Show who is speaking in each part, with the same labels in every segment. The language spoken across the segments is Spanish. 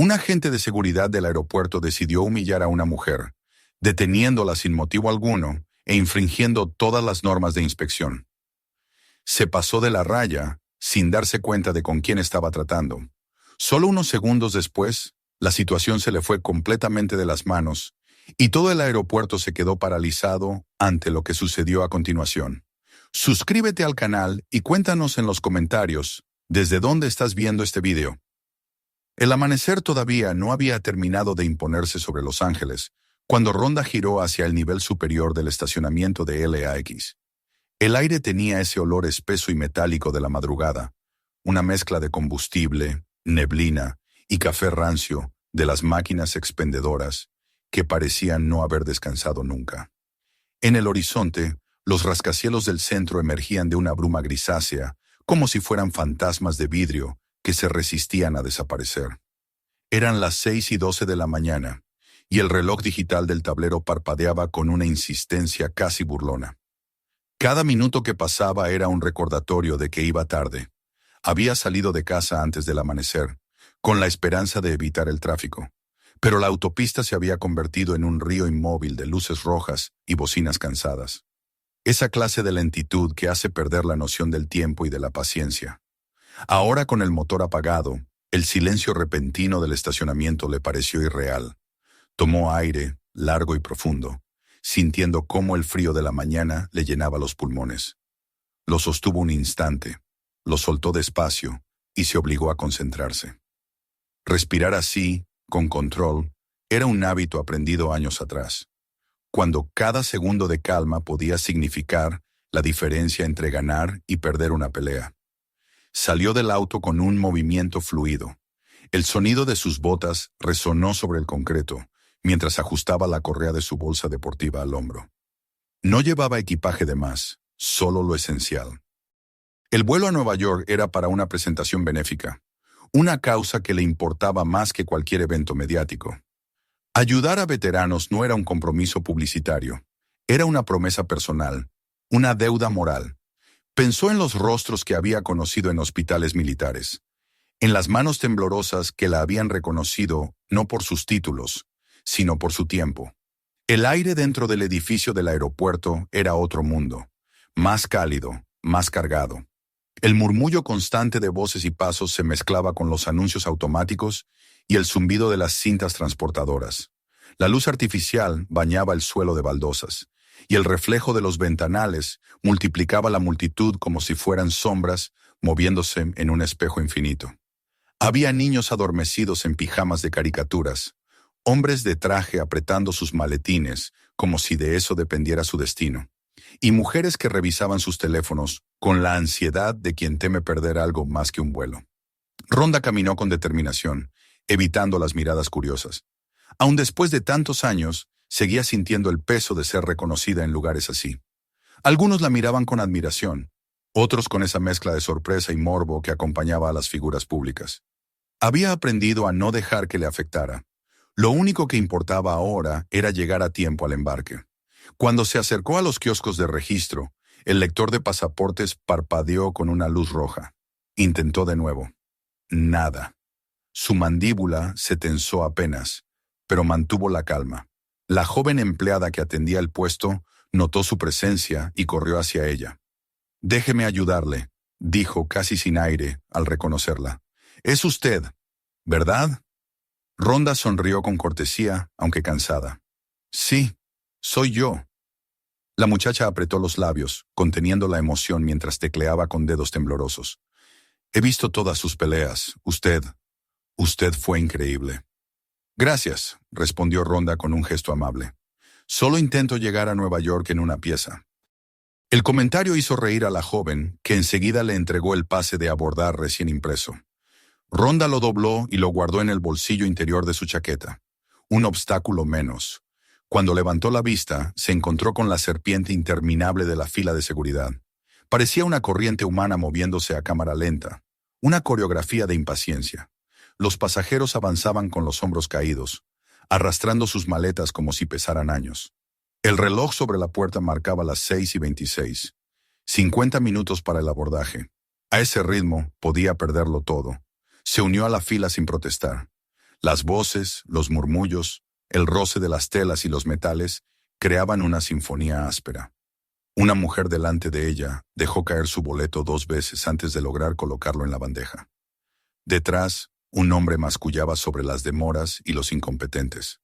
Speaker 1: Un agente de seguridad del aeropuerto decidió humillar a una mujer, deteniéndola sin motivo alguno e infringiendo todas las normas de inspección. Se pasó de la raya sin darse cuenta de con quién estaba tratando. Solo unos segundos después, la situación se le fue completamente de las manos y todo el aeropuerto se quedó paralizado ante lo que sucedió a continuación. Suscríbete al canal y cuéntanos en los comentarios desde dónde estás viendo este video. El amanecer todavía no había terminado de imponerse sobre Los Ángeles cuando Rhonda giró hacia el nivel superior del estacionamiento de LAX. El aire tenía ese olor espeso y metálico de la madrugada, una mezcla de combustible, neblina y café rancio de las máquinas expendedoras que parecían no haber descansado nunca. En el horizonte, los rascacielos del centro emergían de una bruma grisácea, como si fueran fantasmas de vidrio que se resistían a desaparecer. Eran las 6:12 de la mañana, y el reloj digital del tablero parpadeaba con una insistencia casi burlona. Cada minuto que pasaba era un recordatorio de que iba tarde. Había salido de casa antes del amanecer, con la esperanza de evitar el tráfico, pero la autopista se había convertido en un río inmóvil de luces rojas y bocinas cansadas. Esa clase de lentitud que hace perder la noción del tiempo y de la paciencia. Ahora, con el motor apagado, el silencio repentino del estacionamiento le pareció irreal. Tomó aire, largo y profundo, sintiendo cómo el frío de la mañana le llenaba los pulmones. Lo sostuvo un instante, lo soltó despacio y se obligó a concentrarse. Respirar así, con control, era un hábito aprendido años atrás, cuando cada segundo de calma podía significar la diferencia entre ganar y perder una pelea. Salió del auto con un movimiento fluido. El sonido de sus botas resonó sobre el concreto, mientras ajustaba la correa de su bolsa deportiva al hombro. No llevaba equipaje de más, solo lo esencial. El vuelo a Nueva York era para una presentación benéfica, una causa que le importaba más que cualquier evento mediático. Ayudar a veteranos no era un compromiso publicitario, era una promesa personal, una deuda moral. Pensó en los rostros que había conocido en hospitales militares, en las manos temblorosas que la habían reconocido no por sus títulos, sino por su tiempo. El aire dentro del edificio del aeropuerto era otro mundo, más cálido, más cargado. El murmullo constante de voces y pasos se mezclaba con los anuncios automáticos y el zumbido de las cintas transportadoras. La luz artificial bañaba el suelo de baldosas, y el reflejo de los ventanales multiplicaba la multitud como si fueran sombras moviéndose en un espejo infinito. Había niños adormecidos en pijamas de caricaturas, hombres de traje apretando sus maletines como si de eso dependiera su destino, y mujeres que revisaban sus teléfonos con la ansiedad de quien teme perder algo más que un vuelo. Rhonda caminó con determinación, evitando las miradas curiosas. Aun después de tantos años, seguía sintiendo el peso de ser reconocida en lugares así. Algunos la miraban con admiración, otros con esa mezcla de sorpresa y morbo que acompañaba a las figuras públicas. Había aprendido a no dejar que le afectara. Lo único que importaba ahora era llegar a tiempo al embarque. Cuando se acercó a los kioscos de registro, el lector de pasaportes parpadeó con una luz roja. Intentó de nuevo. Nada. Su mandíbula se tensó apenas, pero mantuvo la calma. La joven empleada que atendía el puesto notó su presencia y corrió hacia ella. «Déjeme ayudarle», dijo casi sin aire al reconocerla. «Es usted, ¿verdad?» Rhonda sonrió con cortesía, aunque cansada. «Sí, soy yo». La muchacha apretó los labios, conteniendo la emoción mientras tecleaba con dedos temblorosos. «He visto todas sus peleas. Usted fue increíble». «Gracias», respondió Rhonda con un gesto amable. «Solo intento llegar a Nueva York en una pieza». El comentario hizo reír a la joven, que enseguida le entregó el pase de abordar recién impreso. Rhonda lo dobló y lo guardó en el bolsillo interior de su chaqueta. Un obstáculo menos. Cuando levantó la vista, se encontró con la serpiente interminable de la fila de seguridad. Parecía una corriente humana moviéndose a cámara lenta, una coreografía de impaciencia. Los pasajeros avanzaban con los hombros caídos, arrastrando sus maletas como si pesaran años. El reloj sobre la puerta marcaba las 6:26. 50 minutos para el abordaje. A ese ritmo podía perderlo todo. Se unió a la fila sin protestar. Las voces, los murmullos, el roce de las telas y los metales creaban una sinfonía áspera. Una mujer delante de ella dejó caer su boleto 2 veces antes de lograr colocarlo en la bandeja. Detrás, un hombre mascullaba sobre las demoras y los incompetentes.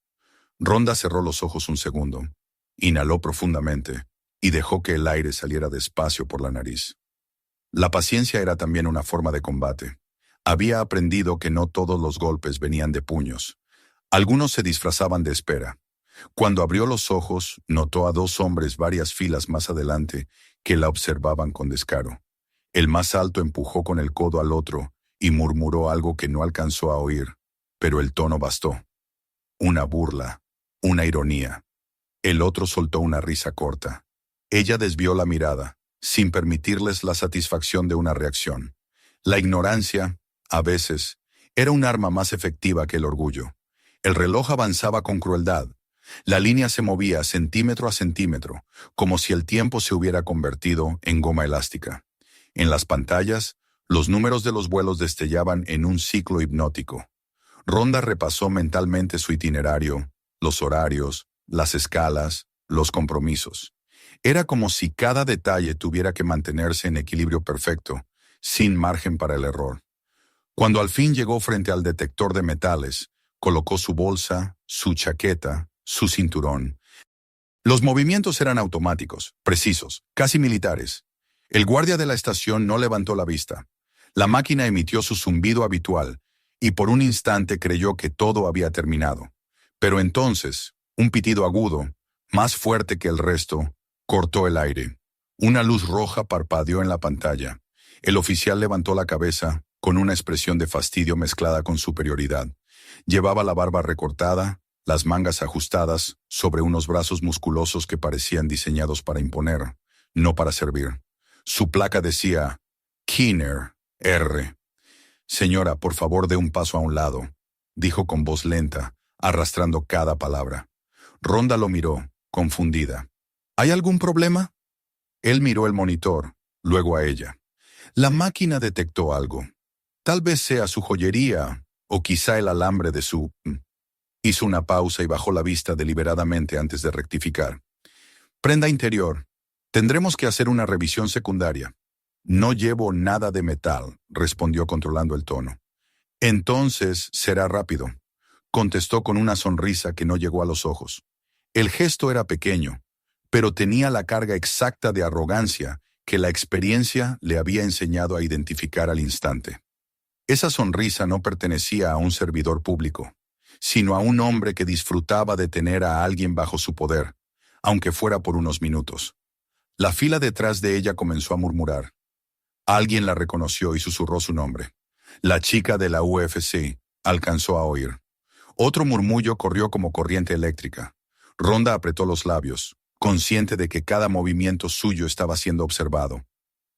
Speaker 1: Ronda cerró los ojos un segundo, inhaló profundamente y dejó que el aire saliera despacio por la nariz. La paciencia era también una forma de combate. Había aprendido que no todos los golpes venían de puños. Algunos se disfrazaban de espera. Cuando abrió los ojos, notó a 2 hombres varias filas más adelante que la observaban con descaro. El más alto empujó con el codo al otro y murmuró algo que no alcanzó a oír, pero el tono bastó. Una burla, una ironía. El otro soltó una risa corta. Ella desvió la mirada, sin permitirles la satisfacción de una reacción. La ignorancia, a veces, era un arma más efectiva que el orgullo. El reloj avanzaba con crueldad. La línea se movía centímetro a centímetro, como si el tiempo se hubiera convertido en goma elástica. En las pantallas, los números de los vuelos destellaban en un ciclo hipnótico. Ronda repasó mentalmente su itinerario, los horarios, las escalas, los compromisos. Era como si cada detalle tuviera que mantenerse en equilibrio perfecto, sin margen para el error. Cuando al fin llegó frente al detector de metales, colocó su bolsa, su chaqueta, su cinturón. Los movimientos eran automáticos, precisos, casi militares. El guardia de la estación no levantó la vista. La máquina emitió su zumbido habitual, y por un instante creyó que todo había terminado. Pero entonces, un pitido agudo, más fuerte que el resto, cortó el aire. Una luz roja parpadeó en la pantalla. El oficial levantó la cabeza, con una expresión de fastidio mezclada con superioridad. Llevaba la barba recortada, las mangas ajustadas sobre unos brazos musculosos que parecían diseñados para imponer, no para servir. Su placa decía, Keener, R. Señora, por favor, dé un paso a un lado, dijo con voz lenta, arrastrando cada palabra. Ronda lo miró, confundida. ¿Hay algún problema? Él miró el monitor, luego a ella. La máquina detectó algo. Tal vez sea su joyería, o quizá el alambre de su... Hizo una pausa y bajó la vista deliberadamente antes de rectificar. Prenda interior. Tendremos que hacer una revisión secundaria. No llevo nada de metal, respondió controlando el tono. Entonces será rápido, contestó con una sonrisa que no llegó a los ojos. El gesto era pequeño, pero tenía la carga exacta de arrogancia que la experiencia le había enseñado a identificar al instante. Esa sonrisa no pertenecía a un servidor público, sino a un hombre que disfrutaba de tener a alguien bajo su poder, aunque fuera por unos minutos. La fila detrás de ella comenzó a murmurar. Alguien la reconoció y susurró su nombre. La chica de la UFC alcanzó a oír. Otro murmullo corrió como corriente eléctrica. Ronda apretó los labios, consciente de que cada movimiento suyo estaba siendo observado.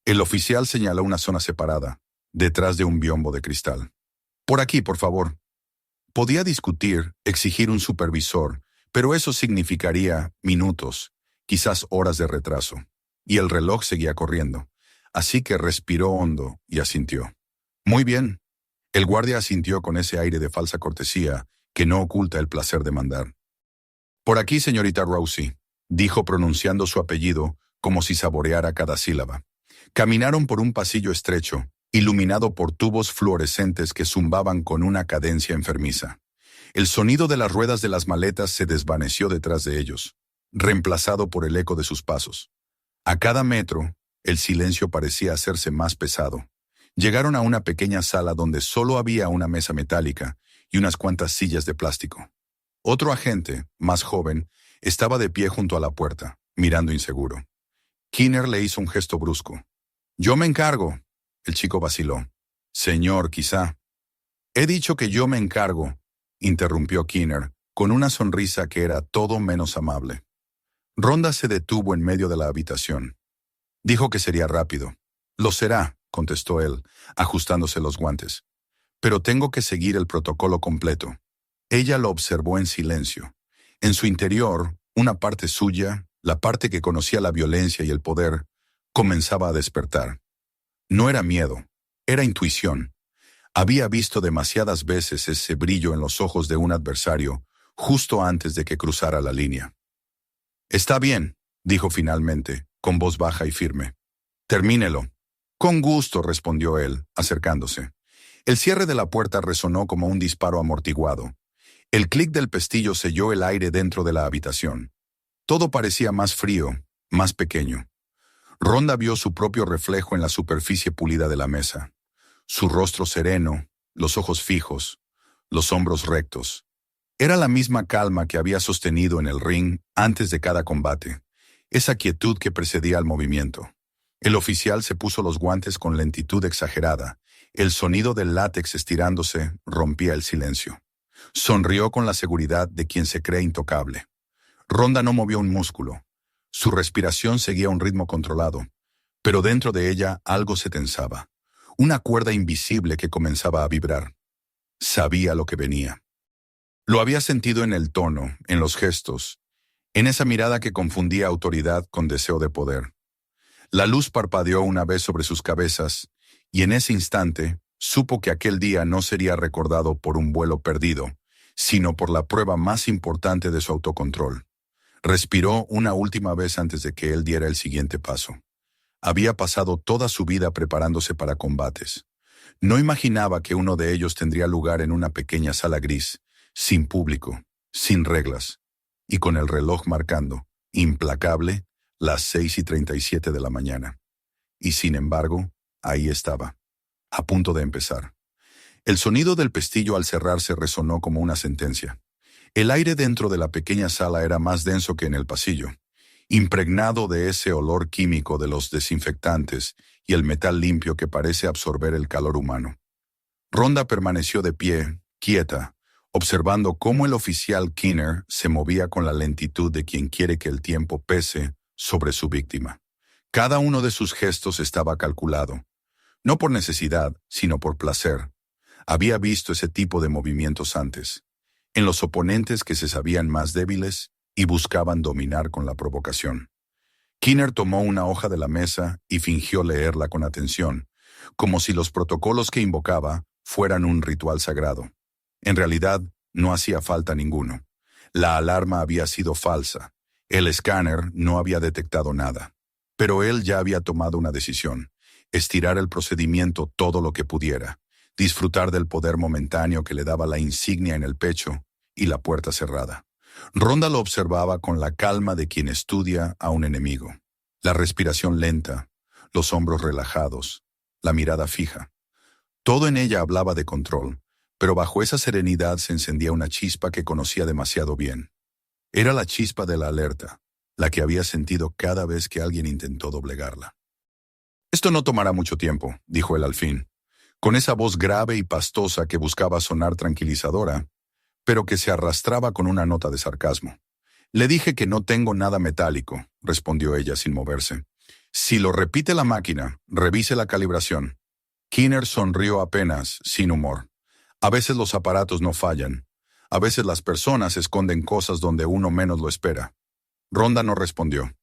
Speaker 1: El oficial señaló una zona separada, detrás de un biombo de cristal. Por aquí, por favor. Podía discutir, exigir un supervisor, pero eso significaría minutos, quizás horas de retraso. Y el reloj seguía corriendo. Así que respiró hondo y asintió. Muy bien. El guardia asintió con ese aire de falsa cortesía que no oculta el placer de mandar. Por aquí, señorita Rousey, dijo pronunciando su apellido como si saboreara cada sílaba. Caminaron por un pasillo estrecho, iluminado por tubos fluorescentes que zumbaban con una cadencia enfermiza. El sonido de las ruedas de las maletas se desvaneció detrás de ellos, reemplazado por el eco de sus pasos. A cada metro, el silencio parecía hacerse más pesado. Llegaron a una pequeña sala donde solo había una mesa metálica y unas cuantas sillas de plástico. Otro agente, más joven, estaba de pie junto a la puerta, mirando inseguro. Keener le hizo un gesto brusco. «Yo me encargo», el chico vaciló. «Señor, quizá». «He dicho que yo me encargo», interrumpió Keener, con una sonrisa que era todo menos amable. Ronda se detuvo en medio de la habitación. Dijo que sería rápido. «Lo será», contestó él, ajustándose los guantes. «Pero tengo que seguir el protocolo completo». Ella lo observó en silencio. En su interior, una parte suya, la parte que conocía la violencia y el poder, comenzaba a despertar. No era miedo, era intuición. Había visto demasiadas veces ese brillo en los ojos de un adversario justo antes de que cruzara la línea. «Está bien», dijo finalmente, con voz baja y firme. «Termínelo». «Con gusto», respondió él, acercándose. El cierre de la puerta resonó como un disparo amortiguado. El clic del pestillo selló el aire dentro de la habitación. Todo parecía más frío, más pequeño. Rhonda vio su propio reflejo en la superficie pulida de la mesa. Su rostro sereno, los ojos fijos, los hombros rectos. Era la misma calma que había sostenido en el ring antes de cada combate, esa quietud que precedía al movimiento. El oficial se puso los guantes con lentitud exagerada. El sonido del látex estirándose rompía el silencio. Sonrió con la seguridad de quien se cree intocable. Rhonda no movió un músculo. Su respiración seguía un ritmo controlado, pero dentro de ella algo se tensaba. Una cuerda invisible que comenzaba a vibrar. Sabía lo que venía. Lo había sentido en el tono, en los gestos, en esa mirada que confundía autoridad con deseo de poder. La luz parpadeó una vez sobre sus cabezas, y en ese instante supo que aquel día no sería recordado por un vuelo perdido, sino por la prueba más importante de su autocontrol. Respiró una última vez antes de que él diera el siguiente paso. Había pasado toda su vida preparándose para combates. No imaginaba que uno de ellos tendría lugar en una pequeña sala gris, sin público, sin reglas, y con el reloj marcando, implacable, las 6:37 de la mañana. Y sin embargo, ahí estaba, a punto de empezar. El sonido del pestillo al cerrarse resonó como una sentencia. El aire dentro de la pequeña sala era más denso que en el pasillo, impregnado de ese olor químico de los desinfectantes y el metal limpio que parece absorber el calor humano. Rhonda permaneció de pie, quieta, observando cómo el oficial Keener se movía con la lentitud de quien quiere que el tiempo pese sobre su víctima. Cada uno de sus gestos estaba calculado, no por necesidad, sino por placer. Había visto ese tipo de movimientos antes, en los oponentes que se sabían más débiles y buscaban dominar con la provocación. Keener tomó una hoja de la mesa y fingió leerla con atención, como si los protocolos que invocaba fueran un ritual sagrado. En realidad, no hacía falta ninguno. La alarma había sido falsa. El escáner no había detectado nada. Pero él ya había tomado una decisión: estirar el procedimiento todo lo que pudiera, disfrutar del poder momentáneo que le daba la insignia en el pecho y la puerta cerrada. Rhonda lo observaba con la calma de quien estudia a un enemigo. La respiración lenta, los hombros relajados, la mirada fija. Todo en ella hablaba de control, pero bajo esa serenidad se encendía una chispa que conocía demasiado bien. Era la chispa de la alerta, la que había sentido cada vez que alguien intentó doblegarla. «Esto no tomará mucho tiempo», dijo él al fin, con esa voz grave y pastosa que buscaba sonar tranquilizadora, pero que se arrastraba con una nota de sarcasmo. «Le dije que no tengo nada metálico», respondió ella sin moverse. «Si lo repite la máquina, revise la calibración». Keener sonrió apenas, sin humor. A veces los aparatos no fallan. A veces las personas esconden cosas donde uno menos lo espera. Rhonda no respondió.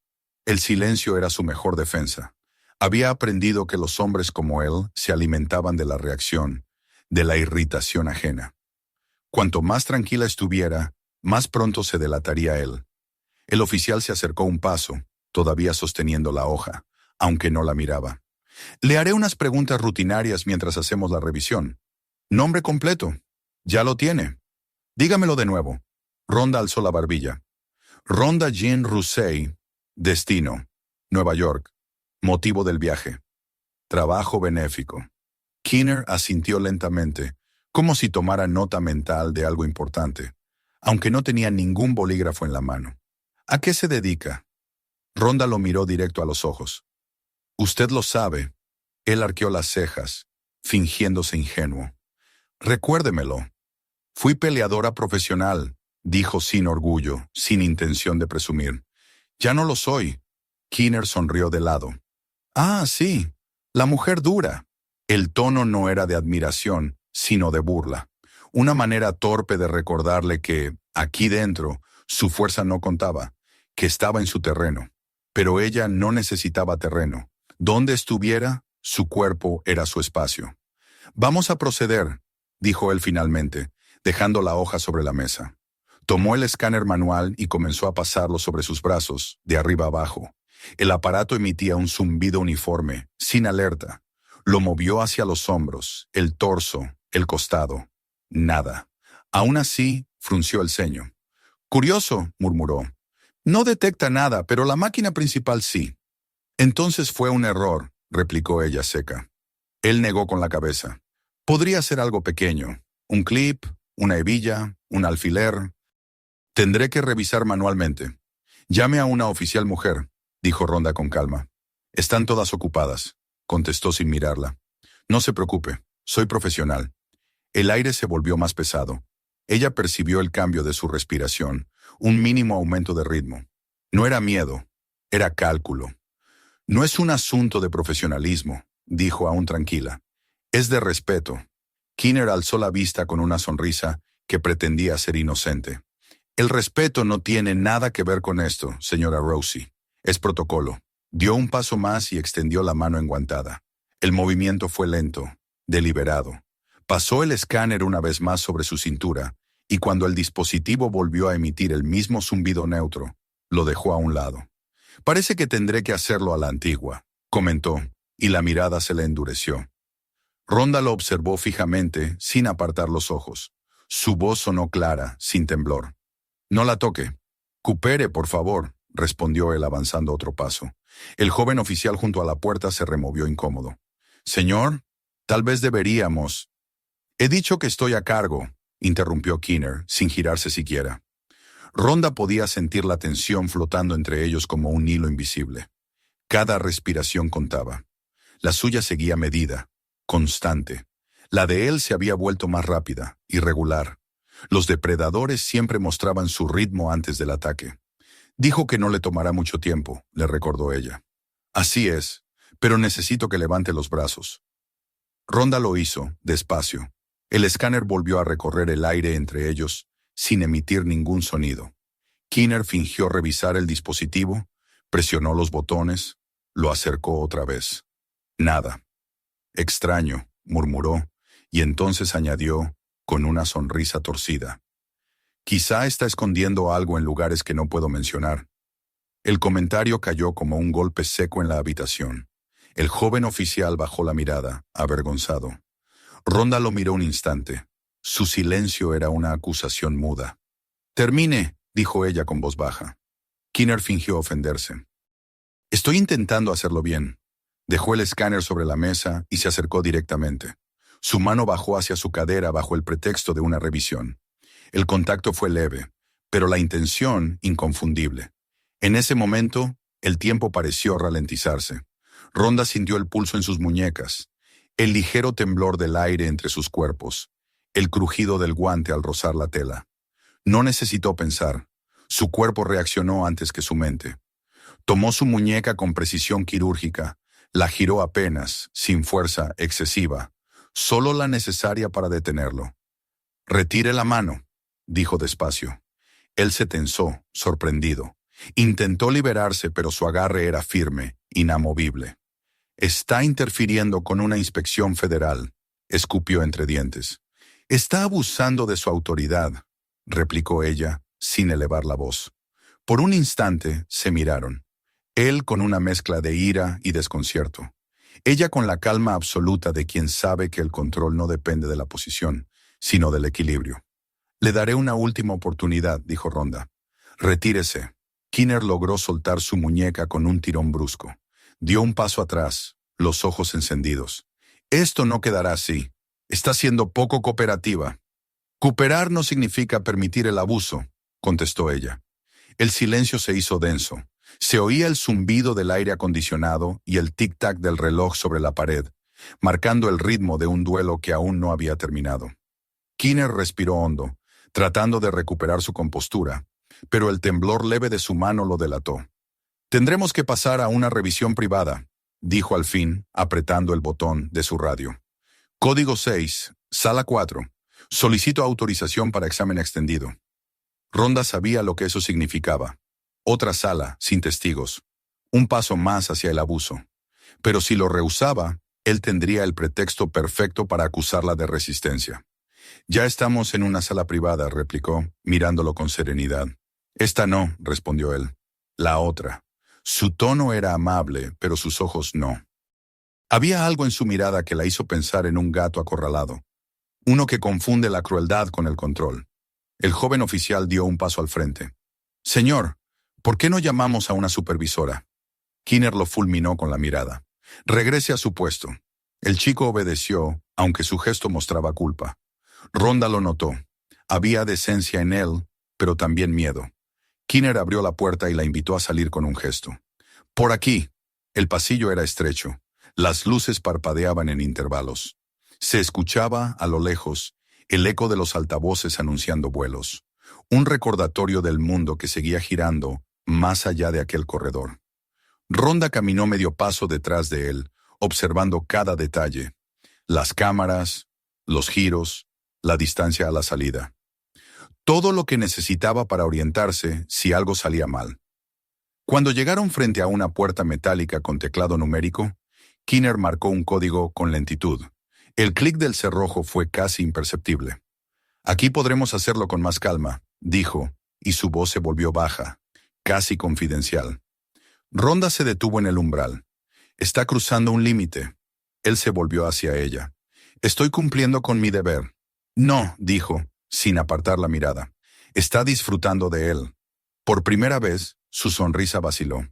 Speaker 1: El silencio era su mejor defensa. Había aprendido que los hombres como él se alimentaban de la reacción, de la irritación ajena. Cuanto más tranquila estuviera, más pronto se delataría él. El oficial se acercó un paso, todavía sosteniendo la hoja, aunque no la miraba. «Le haré unas preguntas rutinarias mientras hacemos la revisión. Nombre completo. Ya lo tiene. Dígamelo de nuevo». Rhonda alzó la barbilla. «Rhonda Jean Rousey. Destino. Nueva York. Motivo del viaje. Trabajo benéfico». Keener asintió lentamente, como si tomara nota mental de algo importante, aunque no tenía ningún bolígrafo en la mano. «¿A qué se dedica?» Rhonda lo miró directo a los ojos. «Usted lo sabe». Él arqueó las cejas, fingiéndose ingenuo. «Recuérdemelo. Fui peleadora profesional», dijo sin orgullo, sin intención de presumir. «Ya no lo soy». Keener sonrió de lado. «Ah, sí, la mujer dura». El tono no era de admiración, sino de burla. Una manera torpe de recordarle que, aquí dentro, su fuerza no contaba, que estaba en su terreno. Pero ella no necesitaba terreno. Donde estuviera, su cuerpo era su espacio. Vamos a proceder, dijo él finalmente, dejando la hoja sobre la mesa. Tomó el escáner manual y comenzó a pasarlo sobre sus brazos, de arriba abajo. El aparato emitía un zumbido uniforme, sin alerta. Lo movió hacia los hombros, el torso, el costado. Nada. Aún así, frunció el ceño. Curioso, murmuró. No detecta nada, pero la máquina principal sí. Entonces fue un error, replicó ella seca. Él negó con la cabeza. Podría ser algo pequeño. Un clip, una hebilla, un alfiler. Tendré que revisar manualmente. Llame a una oficial mujer, dijo Ronda con calma. Están todas ocupadas, contestó sin mirarla. No se preocupe, soy profesional. El aire se volvió más pesado. Ella percibió el cambio de su respiración, un mínimo aumento de ritmo. No era miedo, era cálculo. No es un asunto de profesionalismo, dijo aún tranquila. Es de respeto. Keener alzó la vista con una sonrisa que pretendía ser inocente. El respeto no tiene nada que ver con esto, señora Rosie. Es protocolo. Dio un paso más y extendió la mano enguantada. El movimiento fue lento, deliberado. Pasó el escáner una vez más sobre su cintura, y cuando el dispositivo volvió a emitir el mismo zumbido neutro, lo dejó a un lado. Parece que tendré que hacerlo a la antigua, comentó, y la mirada se le endureció. Ronda lo observó fijamente, sin apartar los ojos. Su voz sonó clara, sin temblor. No la toque. Coopere, por favor, respondió él avanzando otro paso. El joven oficial junto a la puerta se removió incómodo. Señor, tal vez deberíamos. He dicho que estoy a cargo, interrumpió Keener, sin girarse siquiera. Ronda podía sentir la tensión flotando entre ellos como un hilo invisible. Cada respiración contaba. La suya seguía medida, constante. La de él se había vuelto más rápida, irregular. Los depredadores siempre mostraban su ritmo antes del ataque. Dijo que no le tomará mucho tiempo, le recordó ella. Así es, pero necesito que levante los brazos. Ronda lo hizo, despacio. El escáner volvió a recorrer el aire entre ellos, sin emitir ningún sonido. Keener fingió revisar el dispositivo, presionó los botones, lo acercó otra vez. Nada. Extraño, murmuró, y entonces añadió, con una sonrisa torcida. Quizá está escondiendo algo en lugares que no puedo mencionar. El comentario cayó como un golpe seco en la habitación. El joven oficial bajó la mirada, avergonzado. Ronda lo miró un instante. Su silencio era una acusación muda. Termine, dijo ella con voz baja. Keener fingió ofenderse. Estoy intentando hacerlo bien. Dejó el escáner sobre la mesa y se acercó directamente. Su mano bajó hacia su cadera bajo el pretexto de una revisión. El contacto fue leve, pero la intención inconfundible. En ese momento, el tiempo pareció ralentizarse. Ronda sintió el pulso en sus muñecas, el ligero temblor del aire entre sus cuerpos, el crujido del guante al rozar la tela. No necesitó pensar. Su cuerpo reaccionó antes que su mente. Tomó su muñeca con precisión quirúrgica, la giró apenas, sin fuerza excesiva, solo la necesaria para detenerlo. «Retire la mano», dijo despacio. Él se tensó, sorprendido. Intentó liberarse, pero su agarre era firme, inamovible. «Está interfiriendo con una inspección federal», escupió entre dientes. «Está abusando de su autoridad», replicó ella, sin elevar la voz. Por un instante se miraron. Él con una mezcla de ira y desconcierto. Ella con la calma absoluta de quien sabe que el control no depende de la posición, sino del equilibrio. «Le daré una última oportunidad», dijo Ronda. «Retírese». Keener logró soltar su muñeca con un tirón brusco. Dio un paso atrás, los ojos encendidos. «Esto no quedará así. Está siendo poco cooperativa». «Cooperar no significa permitir el abuso», contestó ella. El silencio se hizo denso. Se oía el zumbido del aire acondicionado y el tic-tac del reloj sobre la pared, marcando el ritmo de un duelo que aún no había terminado. Keener respiró hondo, tratando de recuperar su compostura, pero el temblor leve de su mano lo delató. «Tendremos que pasar a una revisión privada», dijo al fin, apretando el botón de su radio. «Código 6, sala 4. Solicito autorización para examen extendido». Ronda sabía lo que eso significaba. Otra sala, sin testigos. Un paso más hacia el abuso. Pero si lo rehusaba, Él tendría el pretexto perfecto para acusarla de resistencia. Ya estamos en una sala privada, replicó, mirándolo con serenidad. Esta no, respondió él. La otra. Su tono era amable, pero sus ojos no. Había algo en su mirada que la hizo pensar en un gato acorralado, uno que confunde la crueldad con el control. El joven oficial dio un paso al frente. Señor, ¿por qué no llamamos a una supervisora? Kinner lo fulminó con la mirada. Regrese a su puesto. El chico obedeció, aunque su gesto mostraba culpa. Rhonda lo notó. Había decencia en él, pero también miedo. Kinner abrió la puerta y la invitó a salir con un gesto. Por aquí. El pasillo era estrecho. Las luces parpadeaban en intervalos. Se escuchaba, a lo lejos, el eco de los altavoces anunciando vuelos. Un recordatorio del mundo que seguía girando más allá de aquel corredor. Rhonda caminó medio paso detrás de él, observando cada detalle. Las cámaras, los giros, la distancia a la salida. Todo lo que necesitaba para orientarse si algo salía mal. Cuando llegaron frente a una puerta metálica con teclado numérico, Kinner marcó un código con lentitud. El clic del cerrojo fue casi imperceptible. Aquí podremos hacerlo con más calma, dijo, y su voz se volvió baja, casi confidencial. Rhonda se detuvo en el umbral. Está cruzando un límite. Él se volvió hacia ella. Estoy cumpliendo con mi deber. No, dijo, sin apartar la mirada. Está disfrutando de él. Por primera vez, su sonrisa vaciló.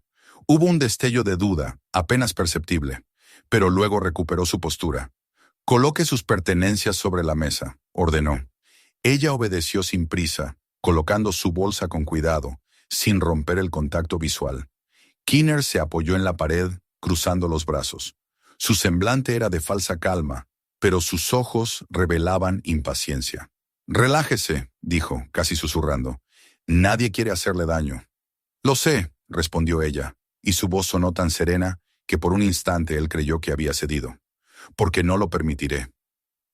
Speaker 1: Hubo un destello de duda, apenas perceptible, pero luego recuperó su postura. Coloque sus pertenencias sobre la mesa, ordenó. Ella obedeció sin prisa, colocando su bolsa con cuidado, sin romper el contacto visual. Kinner se apoyó en la pared, cruzando los brazos. Su semblante era de falsa calma, pero sus ojos revelaban impaciencia. Relájese, dijo, casi susurrando. Nadie quiere hacerle daño. Lo sé, respondió ella, y su voz sonó tan serena que por un instante él creyó que había cedido. Porque no lo permitiré.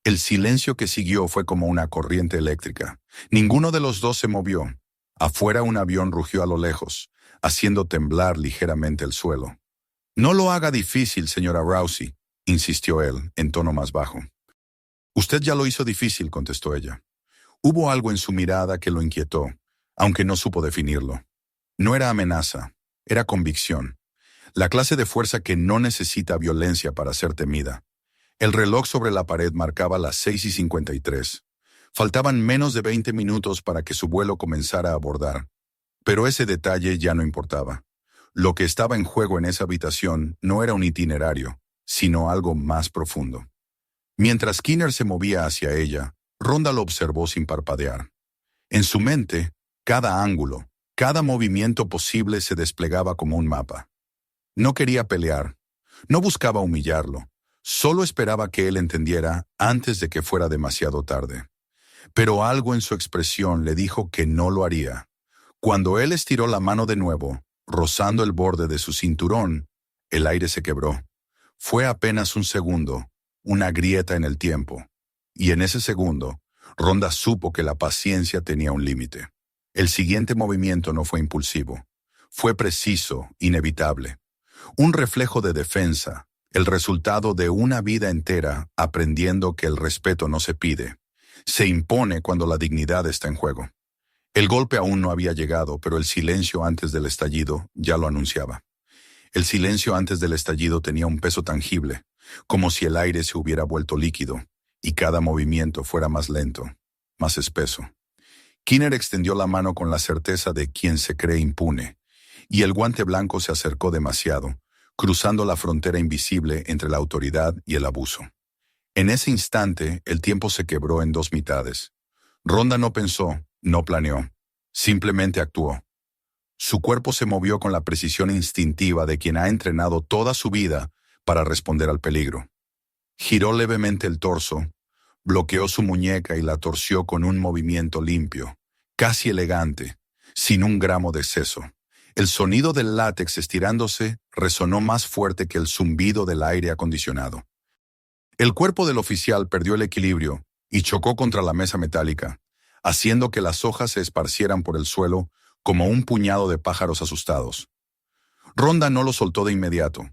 Speaker 1: El silencio que siguió fue como una corriente eléctrica. Ninguno de los dos se movió. Afuera un avión rugió a lo lejos, haciendo temblar ligeramente el suelo. No lo haga difícil, señora Rousey, insistió él, en tono más bajo. Usted ya lo hizo difícil, contestó ella. Hubo algo en su mirada que lo inquietó, aunque no supo definirlo. No era amenaza, era convicción. La clase de fuerza que no necesita violencia para ser temida. El reloj sobre la pared marcaba las 6:53. Faltaban menos de 20 minutos para que su vuelo comenzara a abordar. Pero ese detalle ya no importaba. Lo que estaba en juego en esa habitación no era un itinerario, sino algo más profundo. Mientras Kinner se movía hacia ella, Rhonda lo observó sin parpadear. En su mente, cada ángulo, cada movimiento posible se desplegaba como un mapa. No quería pelear, no buscaba humillarlo, solo esperaba que él entendiera antes de que fuera demasiado tarde. Pero algo en su expresión le dijo que no lo haría. Cuando él estiró la mano de nuevo, rozando el borde de su cinturón, el aire se quebró. Fue apenas un segundo, una grieta en el tiempo. Y en ese segundo, Rhonda supo que la paciencia tenía un límite. El siguiente movimiento no fue impulsivo. Fue preciso, inevitable. Un reflejo de defensa, el resultado de una vida entera aprendiendo que el respeto no se pide. Se impone cuando la dignidad está en juego. El golpe aún no había llegado, pero el silencio antes del estallido ya lo anunciaba. El silencio antes del estallido tenía un peso tangible, como si el aire se hubiera vuelto líquido, y cada movimiento fuera más lento, más espeso. Kinner extendió la mano con la certeza de quien se cree impune, y el guante blanco se acercó demasiado, cruzando la frontera invisible entre la autoridad y el abuso. En ese instante, el tiempo se quebró en dos mitades. Rhonda no pensó, no planeó, simplemente actuó. Su cuerpo se movió con la precisión instintiva de quien ha entrenado toda su vida para responder al peligro. Giró levemente el torso, bloqueó su muñeca y la torció con un movimiento limpio, casi elegante, sin un gramo de exceso. El sonido del látex estirándose resonó más fuerte que el zumbido del aire acondicionado. El cuerpo del oficial perdió el equilibrio y chocó contra la mesa metálica, haciendo que las hojas se esparcieran por el suelo como un puñado de pájaros asustados. Rhonda no lo soltó de inmediato.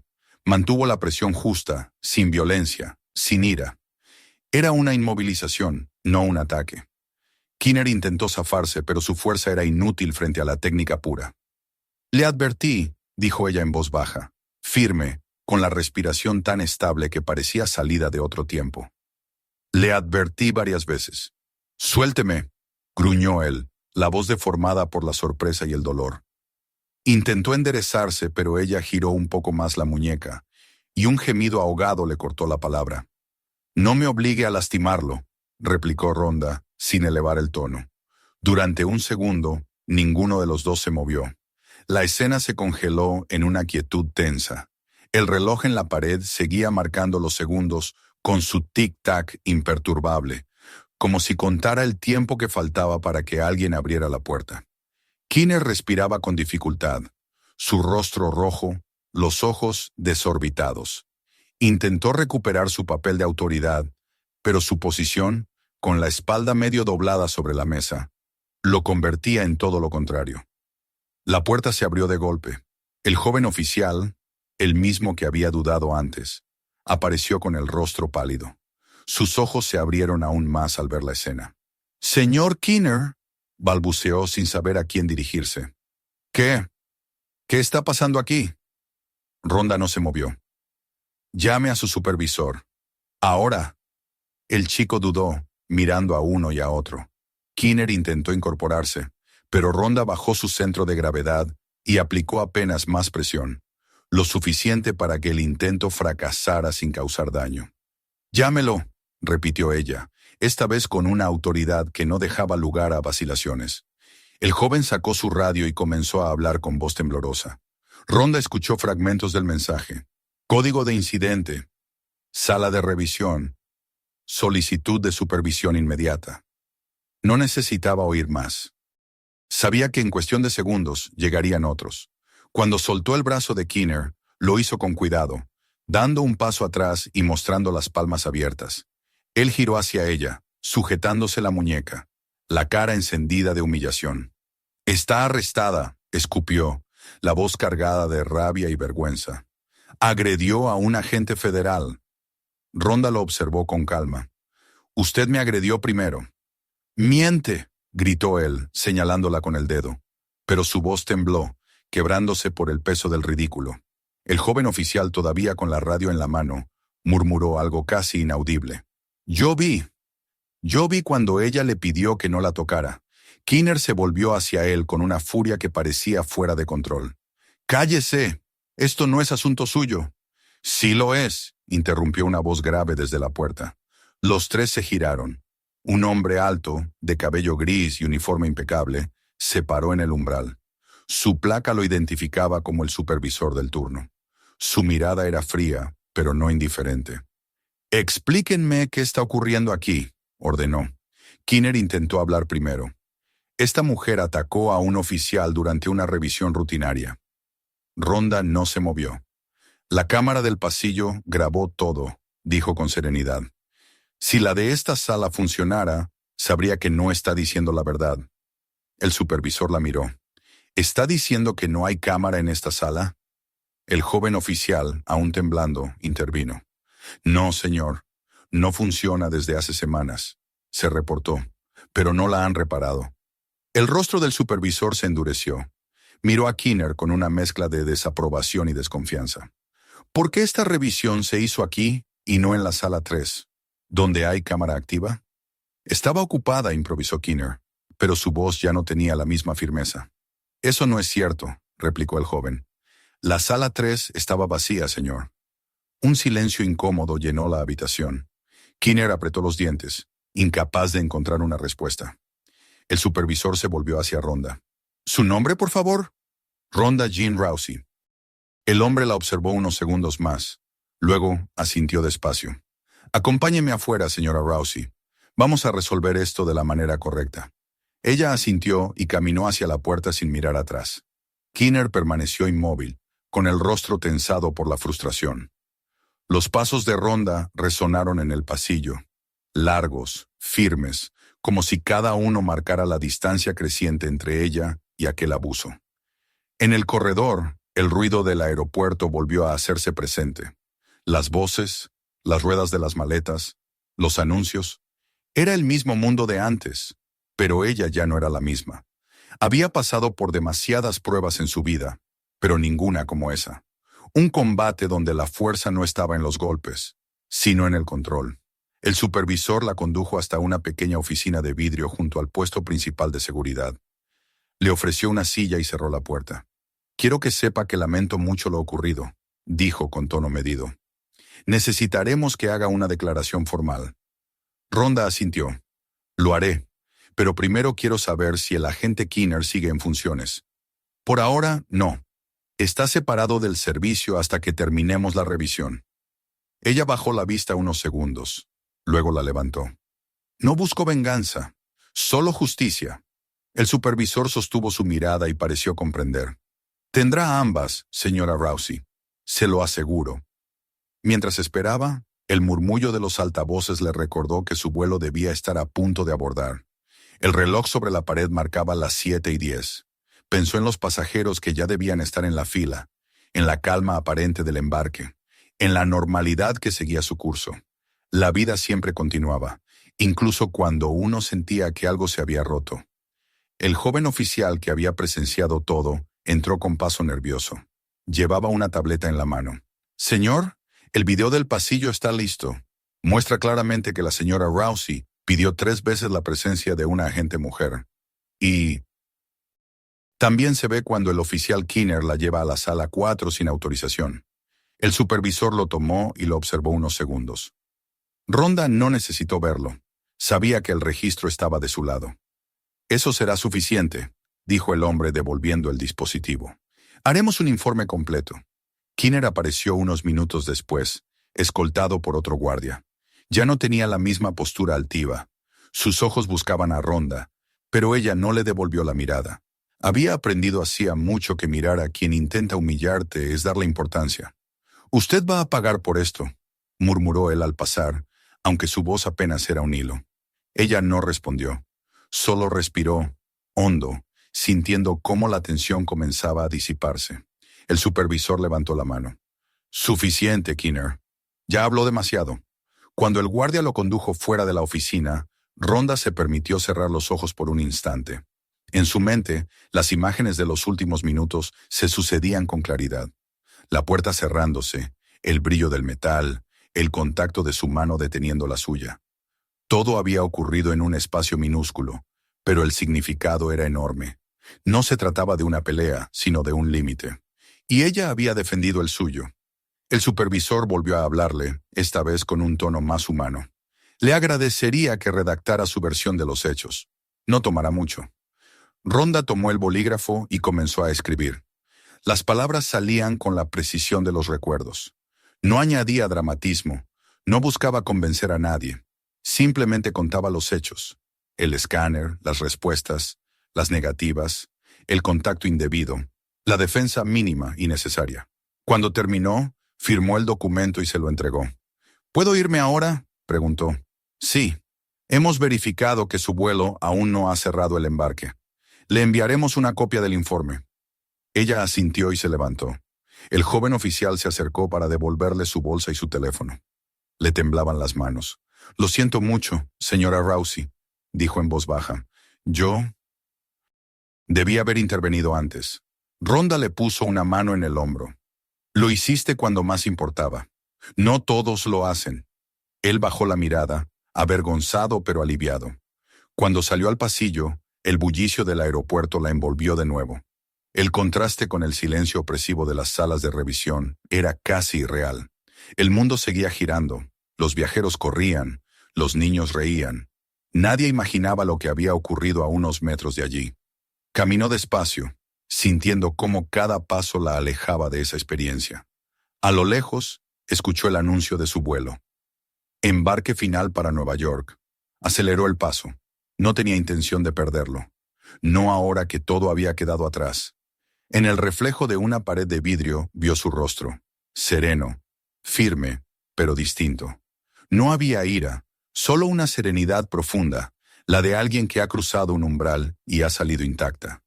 Speaker 1: Mantuvo la presión justa, sin violencia, sin ira. Era una inmovilización, no un ataque. Kinner intentó zafarse, pero su fuerza era inútil frente a la técnica pura. «Le advertí», dijo ella en voz baja, firme, con la respiración tan estable que parecía salida de otro tiempo. «Le advertí varias veces». «Suélteme», gruñó él, la voz deformada por la sorpresa y el dolor. Intentó enderezarse, pero ella giró un poco más la muñeca, y un gemido ahogado le cortó la palabra. «No me obligue a lastimarlo», replicó Rhonda, sin elevar el tono. Durante un segundo, ninguno de los dos se movió. La escena se congeló en una quietud tensa. El reloj en la pared seguía marcando los segundos con su tic-tac imperturbable, como si contara el tiempo que faltaba para que alguien abriera la puerta. Kinner respiraba con dificultad, su rostro rojo, los ojos desorbitados. Intentó recuperar su papel de autoridad, pero su posición, con la espalda medio doblada sobre la mesa, lo convertía en todo lo contrario. La puerta se abrió de golpe. El joven oficial, el mismo que había dudado antes, apareció con el rostro pálido. Sus ojos se abrieron aún más al ver la escena. «Señor Kinner», balbuceó sin saber a quién dirigirse. «¿Qué? ¿Qué está pasando aquí?» Rhonda no se movió. «Llame a su supervisor. Ahora». El chico dudó, mirando a uno y a otro. Kinner intentó incorporarse, pero Rhonda bajó su centro de gravedad y aplicó apenas más presión, lo suficiente para que el intento fracasara sin causar daño. «Llámelo», repitió ella, esta vez con una autoridad que no dejaba lugar a vacilaciones. El joven sacó su radio y comenzó a hablar con voz temblorosa. Rhonda escuchó fragmentos del mensaje. Código de incidente. Sala de revisión. Solicitud de supervisión inmediata. No necesitaba oír más. Sabía que en cuestión de segundos llegarían otros. Cuando soltó el brazo de Kinner, lo hizo con cuidado, dando un paso atrás y mostrando las palmas abiertas. Él giró hacia ella, sujetándose la muñeca, la cara encendida de humillación. «Está arrestada», escupió, la voz cargada de rabia y vergüenza. «Agredió a un agente federal». Rhonda lo observó con calma. «Usted me agredió primero». «¡Miente!», gritó él, señalándola con el dedo. Pero su voz tembló, quebrándose por el peso del ridículo. El joven oficial, todavía con la radio en la mano, murmuró algo casi inaudible. Yo vi cuando ella le pidió que no la tocara». Kinner se volvió hacia él con una furia que parecía fuera de control. «¡Cállese! Esto no es asunto suyo». «Sí lo es», interrumpió una voz grave desde la puerta. Los tres se giraron. Un hombre alto, de cabello gris y uniforme impecable, se paró en el umbral. Su placa lo identificaba como el supervisor del turno. Su mirada era fría, pero no indiferente. «Explíquenme qué está ocurriendo aquí», ordenó. Kinner intentó hablar primero. «Esta mujer atacó a un oficial durante una revisión rutinaria». Rhonda no se movió. «La cámara del pasillo grabó todo», dijo con serenidad. «Si la de esta sala funcionara, sabría que no está diciendo la verdad». El supervisor la miró. «¿Está diciendo que no hay cámara en esta sala?» El joven oficial, aún temblando, intervino. «No, señor. No funciona desde hace semanas», se reportó, «pero no la han reparado». El rostro del supervisor se endureció. Miró a Kinner con una mezcla de desaprobación y desconfianza. «¿Por qué esta revisión se hizo aquí y no en la sala 3, donde hay cámara activa?» «Estaba ocupada», improvisó Kinner, pero su voz ya no tenía la misma firmeza. «Eso no es cierto», replicó el joven. «La sala 3 estaba vacía, señor». Un silencio incómodo llenó la habitación. Kinner apretó los dientes, incapaz de encontrar una respuesta. El supervisor se volvió hacia Rhonda. «¿Su nombre, por favor?» «Rhonda Jean Rousey». El hombre la observó unos segundos más. Luego asintió despacio. «Acompáñeme afuera, señora Rousey. Vamos a resolver esto de la manera correcta». Ella asintió y caminó hacia la puerta sin mirar atrás. Kinner permaneció inmóvil, con el rostro tensado por la frustración. Los pasos de Rhonda resonaron en el pasillo, largos, firmes, como si cada uno marcara la distancia creciente entre ella y aquel abuso. En el corredor, El ruido del aeropuerto volvió a hacerse presente. Las voces, las ruedas de las maletas, los anuncios. Era el mismo mundo de antes, pero ella ya no era la misma. Había pasado por demasiadas pruebas en su vida, pero ninguna como esa. Un combate donde la fuerza no estaba en los golpes, sino en el control. El supervisor la condujo hasta una pequeña oficina de vidrio junto al puesto principal de seguridad. Le ofreció una silla y cerró la puerta. «Quiero que sepa que lamento mucho lo ocurrido», dijo con tono medido. «Necesitaremos que haga una declaración formal». Rhonda asintió. «Lo haré, pero primero quiero saber si el agente Keener sigue en funciones». «Por ahora, no. Está separado del servicio hasta que terminemos la revisión». Ella bajó la vista unos segundos. Luego la levantó. «No busco venganza, solo justicia». El supervisor sostuvo su mirada y pareció comprender. «Tendrá ambas, señora Rousey, se lo aseguro». Mientras esperaba, el murmullo de los altavoces le recordó que su vuelo debía estar a punto de abordar. El reloj sobre la pared marcaba las 7:10. Pensó en los pasajeros que ya debían estar en la fila, en la calma aparente del embarque, en la normalidad que seguía su curso. La vida siempre continuaba, incluso cuando uno sentía que algo se había roto. El joven oficial que había presenciado todo entró con paso nervioso. Llevaba una tableta en la mano. «Señor, el video del pasillo está listo. Muestra claramente que la señora Rousey pidió 3 veces la presencia de una agente mujer. Y también se ve cuando el oficial Keener la lleva a la sala 4 sin autorización». El supervisor lo tomó y lo observó unos segundos. Rhonda no necesitó verlo. Sabía que el registro estaba de su lado. «Eso será suficiente», dijo el hombre devolviendo el dispositivo. «Haremos un informe completo». Keener apareció unos minutos después, escoltado por otro guardia. Ya no tenía la misma postura altiva. Sus ojos buscaban a Rhonda, pero ella no le devolvió la mirada. Había aprendido hacía mucho que mirar a quien intenta humillarte es darle importancia. «Usted va a pagar por esto», murmuró él al pasar, aunque su voz apenas era un hilo. Ella no respondió. Solo respiró, hondo, sintiendo cómo la tensión comenzaba a disiparse. El supervisor levantó la mano. «Suficiente, Keener. Ya habló demasiado». Cuando el guardia lo condujo fuera de la oficina, Rhonda se permitió cerrar los ojos por un instante. En su mente, las imágenes de los últimos minutos se sucedían con claridad. La puerta cerrándose, el brillo del metal, el contacto de su mano deteniendo la suya. Todo había ocurrido en un espacio minúsculo, pero el significado era enorme. No se trataba de una pelea, sino de un límite. Y ella había defendido el suyo. El supervisor volvió a hablarle, esta vez con un tono más humano. Le agradecería que redactara su versión de los hechos. No tomará mucho. Rhonda tomó el bolígrafo y comenzó a escribir. Las palabras salían con la precisión de los recuerdos. No añadía dramatismo, no buscaba convencer a nadie. Simplemente contaba los hechos. El escáner, las respuestas, las negativas, el contacto indebido, la defensa mínima y necesaria. Cuando terminó, firmó el documento y se lo entregó. «¿Puedo irme ahora?», preguntó. «Sí. Hemos verificado que su vuelo aún no ha cerrado el embarque. Le enviaremos una copia del informe». Ella asintió y se levantó. El joven oficial se acercó para devolverle su bolsa y su teléfono. Le temblaban las manos. «Lo siento mucho, señora Rousey», dijo en voz baja. «Yo debí haber intervenido antes». Rhonda le puso una mano en el hombro. «Lo hiciste cuando más importaba. No todos lo hacen». Él bajó la mirada, avergonzado pero aliviado. Cuando salió al pasillo, el bullicio del aeropuerto la envolvió de nuevo. El contraste con el silencio opresivo de las salas de revisión era casi irreal. El mundo seguía girando, los viajeros corrían, los niños reían. Nadie imaginaba lo que había ocurrido a unos metros de allí. Caminó despacio, sintiendo cómo cada paso la alejaba de esa experiencia. A lo lejos, escuchó el anuncio de su vuelo. Embarque final para Nueva York. Aceleró el paso. No tenía intención de perderlo. No ahora que todo había quedado atrás. En el reflejo de una pared de vidrio vio su rostro, sereno, firme, pero distinto. No había ira, solo una serenidad profunda, la de alguien que ha cruzado un umbral y ha salido intacta.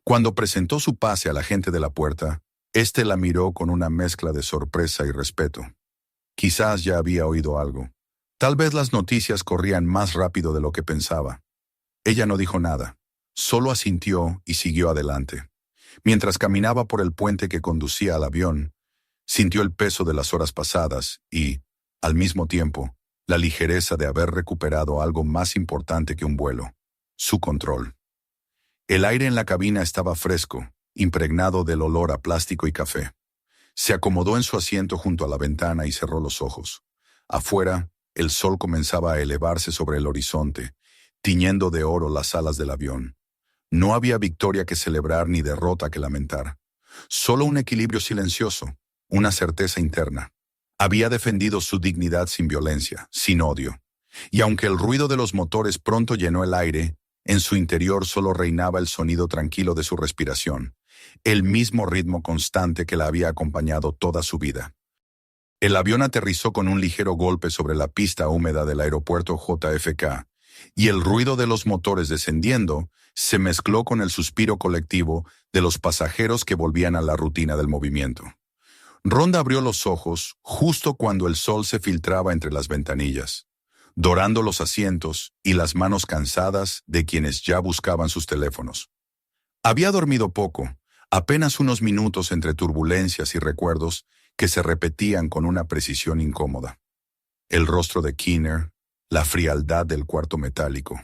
Speaker 1: Cuando presentó su pase a la gente de la puerta, Este la miró con una mezcla de sorpresa y respeto. Quizás ya había oído algo. Tal vez las noticias corrían más rápido de lo que pensaba. Ella no dijo nada, solo asintió y siguió adelante. Mientras caminaba por el puente que conducía al avión, sintió el peso de las horas pasadas y, al mismo tiempo, la ligereza de haber recuperado algo más importante que un vuelo: su control. El aire en la cabina estaba fresco, impregnado del olor a plástico y café. Se acomodó en su asiento junto a la ventana y cerró los ojos. Afuera, el sol comenzaba a elevarse sobre el horizonte, tiñendo de oro las alas del avión. No había victoria que celebrar ni derrota que lamentar. Solo un equilibrio silencioso, una certeza interna. Había defendido su dignidad sin violencia, sin odio. Y aunque el ruido de los motores pronto llenó el aire, en su interior solo reinaba el sonido tranquilo de su respiración, el mismo ritmo constante que la había acompañado toda su vida. El avión aterrizó con un ligero golpe sobre la pista húmeda del aeropuerto JFK, y el ruido de los motores descendiendo se mezcló con el suspiro colectivo de los pasajeros que volvían a la rutina del movimiento. Rhonda abrió los ojos justo cuando el sol se filtraba entre las ventanillas, dorando los asientos y las manos cansadas de quienes ya buscaban sus teléfonos. Había dormido poco, apenas unos minutos entre turbulencias y recuerdos que se repetían con una precisión incómoda. El rostro de Keener, la frialdad del cuarto metálico,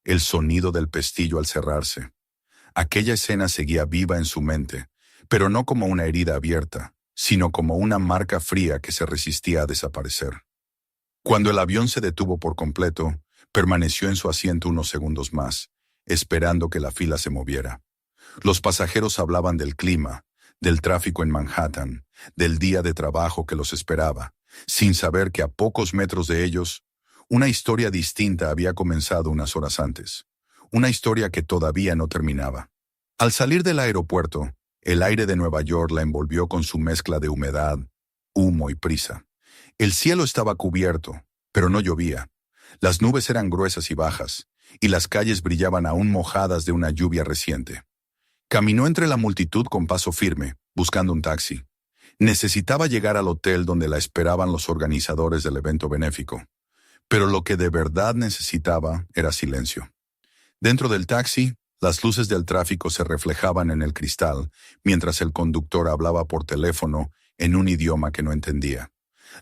Speaker 1: el sonido del pestillo al cerrarse. Aquella escena seguía viva en su mente, pero no como una herida abierta, sino como una marca fría que se resistía a desaparecer. Cuando el avión se detuvo por completo, permaneció en su asiento unos segundos más, esperando que la fila se moviera. Los pasajeros hablaban del clima, del tráfico en Manhattan, del día de trabajo que los esperaba, sin saber que a pocos metros de ellos, una historia distinta había comenzado unas horas antes. Una historia que todavía no terminaba. Al salir del aeropuerto, el aire de Nueva York la envolvió con su mezcla de humedad, humo y prisa. El cielo estaba cubierto, pero no llovía. Las nubes eran gruesas y bajas, y las calles brillaban aún mojadas de una lluvia reciente. Caminó entre la multitud con paso firme, buscando un taxi. Necesitaba llegar al hotel donde la esperaban los organizadores del evento benéfico. Pero lo que de verdad necesitaba era silencio. Dentro del taxi, las luces del tráfico se reflejaban en el cristal, mientras el conductor hablaba por teléfono en un idioma que no entendía.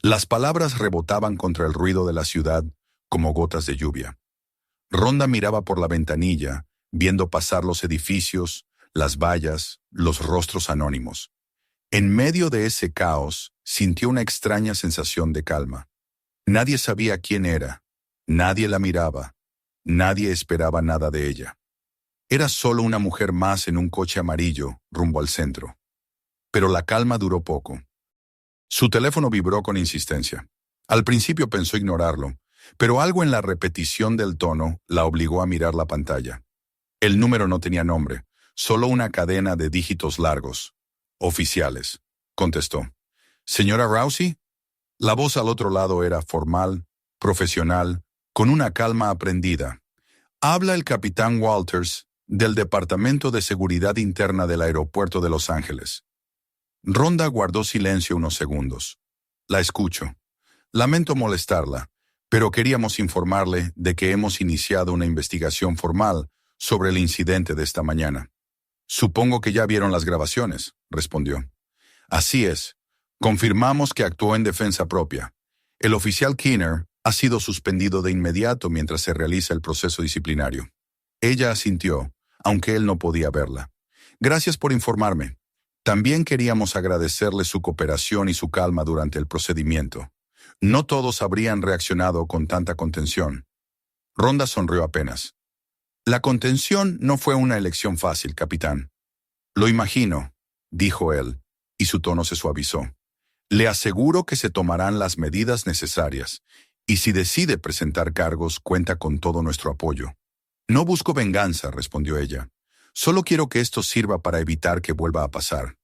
Speaker 1: Las palabras rebotaban contra el ruido de la ciudad como gotas de lluvia. Rhonda miraba por la ventanilla, viendo pasar los edificios, las vallas, los rostros anónimos. En medio de ese caos, sintió una extraña sensación de calma. Nadie sabía quién era, nadie la miraba, nadie esperaba nada de ella. Era solo una mujer más en un coche amarillo, rumbo al centro. Pero la calma duró poco. Su teléfono vibró con insistencia. Al principio pensó ignorarlo, pero algo en la repetición del tono la obligó a mirar la pantalla. El número no tenía nombre, solo una cadena de dígitos largos. Oficiales, contestó. ¿Señora Rousey? La voz al otro lado era formal, profesional, con una calma aprendida. Habla el capitán Walters, del Departamento de Seguridad Interna del Aeropuerto de Los Ángeles. Rhonda guardó silencio unos segundos. La escucho. Lamento molestarla, pero queríamos informarle de que hemos iniciado una investigación formal sobre el incidente de esta mañana. Supongo que ya vieron las grabaciones, respondió. Así es. Confirmamos que actuó en defensa propia. El oficial Keener ha sido suspendido de inmediato mientras se realiza el proceso disciplinario. Ella asintió, aunque él no podía verla. Gracias por informarme. También queríamos agradecerle su cooperación y su calma durante el procedimiento. No todos habrían reaccionado con tanta contención. Rhonda sonrió apenas. La contención no fue una elección fácil, capitán. Lo imagino, dijo él, y su tono se suavizó. Le aseguro que se tomarán las medidas necesarias, y si decide presentar cargos, cuenta con todo nuestro apoyo. No busco venganza, respondió ella. Solo quiero que esto sirva para evitar que vuelva a pasar.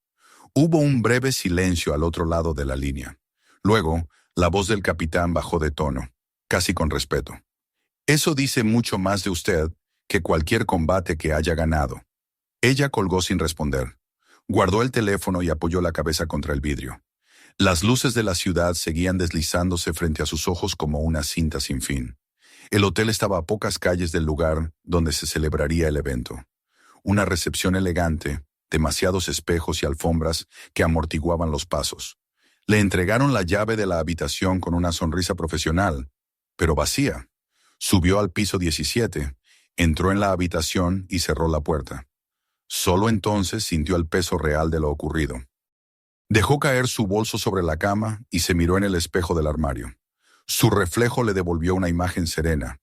Speaker 1: Hubo un breve silencio al otro lado de la línea. Luego, la voz del capitán bajó de tono, casi con respeto. Eso dice mucho más de usted que cualquier combate que haya ganado. Ella colgó sin responder. Guardó el teléfono y apoyó la cabeza contra el vidrio. Las luces de la ciudad seguían deslizándose frente a sus ojos como una cinta sin fin. El hotel estaba a pocas calles del lugar donde se celebraría el evento. Una recepción elegante, demasiados espejos y alfombras que amortiguaban los pasos. Le entregaron la llave de la habitación con una sonrisa profesional, pero vacía. Subió al piso 17, entró en la habitación y cerró la puerta. Solo entonces sintió el peso real de lo ocurrido. Dejó caer su bolso sobre la cama y se miró en el espejo del armario. Su reflejo le devolvió una imagen serena,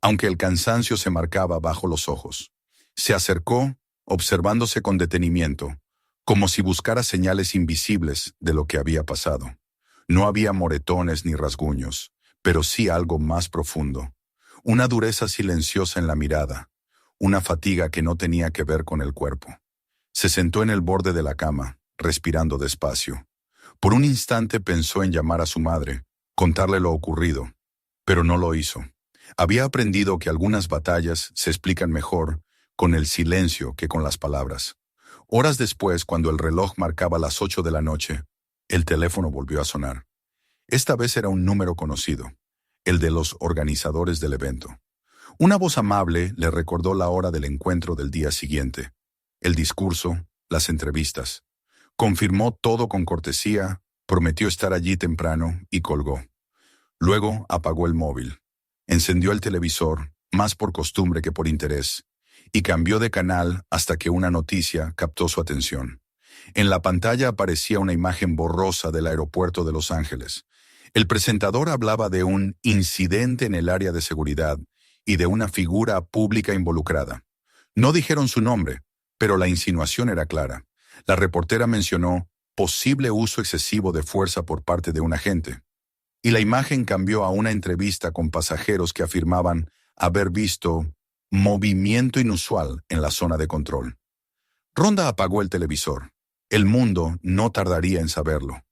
Speaker 1: aunque el cansancio se marcaba bajo los ojos. Se acercó, observándose con detenimiento, como si buscara señales invisibles de lo que había pasado. No había moretones ni rasguños, pero sí algo más profundo. Una dureza silenciosa en la mirada, una fatiga que no tenía que ver con el cuerpo. Se sentó en el borde de la cama, respirando despacio. Por un instante pensó en llamar a su madre, contarle lo ocurrido, pero no lo hizo. Había aprendido que algunas batallas se explican mejor con el silencio que con las palabras. Horas después, cuando el reloj marcaba las 8 de la noche, el teléfono volvió a sonar. Esta vez era un número conocido, el de los organizadores del evento. Una voz amable le recordó la hora del encuentro del día siguiente, el discurso, las entrevistas. Confirmó todo con cortesía, prometió estar allí temprano y colgó. Luego apagó el móvil. Encendió el televisor, más por costumbre que por interés, y cambió de canal hasta que una noticia captó su atención. En la pantalla aparecía una imagen borrosa del aeropuerto de Los Ángeles. El presentador hablaba de un incidente en el área de seguridad y de una figura pública involucrada. No dijeron su nombre, pero la insinuación era clara. La reportera mencionó posible uso excesivo de fuerza por parte de un agente. Y la imagen cambió a una entrevista con pasajeros que afirmaban haber visto movimiento inusual en la zona de control. Ronda apagó el televisor. El mundo no tardaría en saberlo.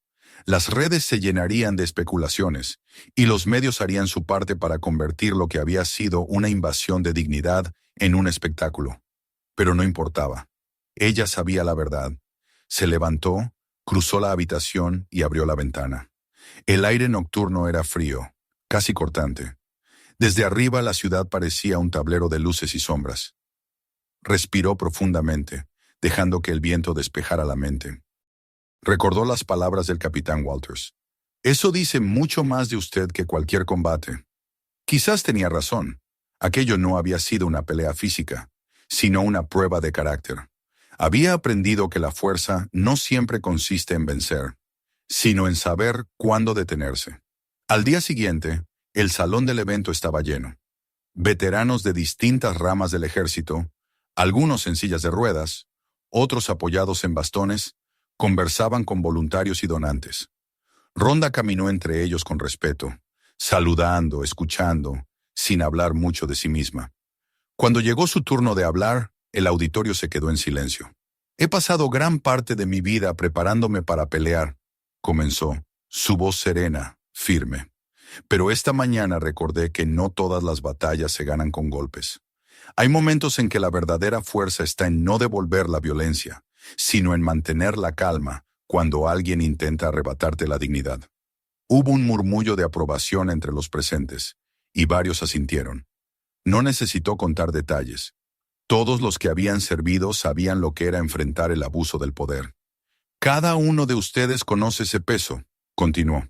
Speaker 1: Las redes se llenarían de especulaciones, y los medios harían su parte para convertir lo que había sido una invasión de dignidad en un espectáculo. Pero no importaba. Ella sabía la verdad. Se levantó, cruzó la habitación y abrió la ventana. El aire nocturno era frío, casi cortante. Desde arriba la ciudad parecía un tablero de luces y sombras. Respiró profundamente, dejando que el viento despejara la mente. Recordó las palabras del capitán Walters. Eso dice mucho más de usted que cualquier combate. Quizás tenía razón. Aquello no había sido una pelea física, sino una prueba de carácter. Había aprendido que la fuerza no siempre consiste en vencer, sino en saber cuándo detenerse. Al día siguiente, el salón del evento estaba lleno. Veteranos de distintas ramas del ejército, algunos en sillas de ruedas, otros apoyados en bastones, conversaban con voluntarios y donantes. Ronda caminó entre ellos con respeto, saludando, escuchando, sin hablar mucho de sí misma. Cuando llegó su turno de hablar, el auditorio se quedó en silencio. He pasado gran parte de mi vida preparándome para pelear, comenzó, su voz serena, firme. Pero esta mañana recordé que no todas las batallas se ganan con golpes. Hay momentos en que la verdadera fuerza está en no devolver la violencia, sino en mantener la calma cuando alguien intenta arrebatarte la dignidad. Hubo un murmullo de aprobación entre los presentes, y varios asintieron. No necesitó contar detalles. Todos los que habían servido sabían lo que era enfrentar el abuso del poder. Cada uno de ustedes conoce ese peso, continuó.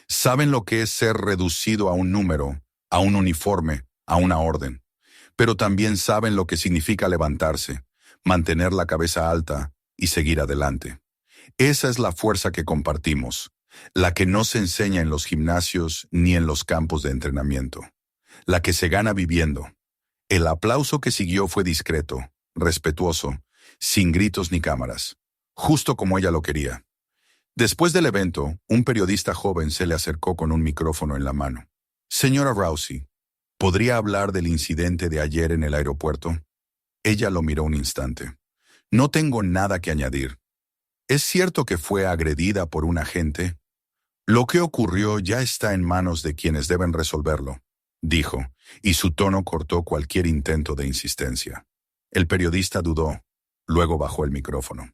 Speaker 1: Saben lo que es ser reducido a un número, a un uniforme, a una orden. Pero también saben lo que significa levantarse, mantener la cabeza alta y seguir adelante. Esa es la fuerza que compartimos, la que no se enseña en los gimnasios ni en los campos de entrenamiento, la que se gana viviendo. El aplauso que siguió fue discreto, respetuoso, sin gritos ni cámaras, justo como ella lo quería. Después del evento, un periodista joven se le acercó con un micrófono en la mano. Señora Rousey, ¿podría hablar del incidente de ayer en el aeropuerto? Ella lo miró un instante. No tengo nada que añadir. ¿Es cierto que fue agredida por un agente? Lo que ocurrió ya está en manos de quienes deben resolverlo, dijo, y su tono cortó cualquier intento de insistencia. El periodista dudó, luego bajó el micrófono.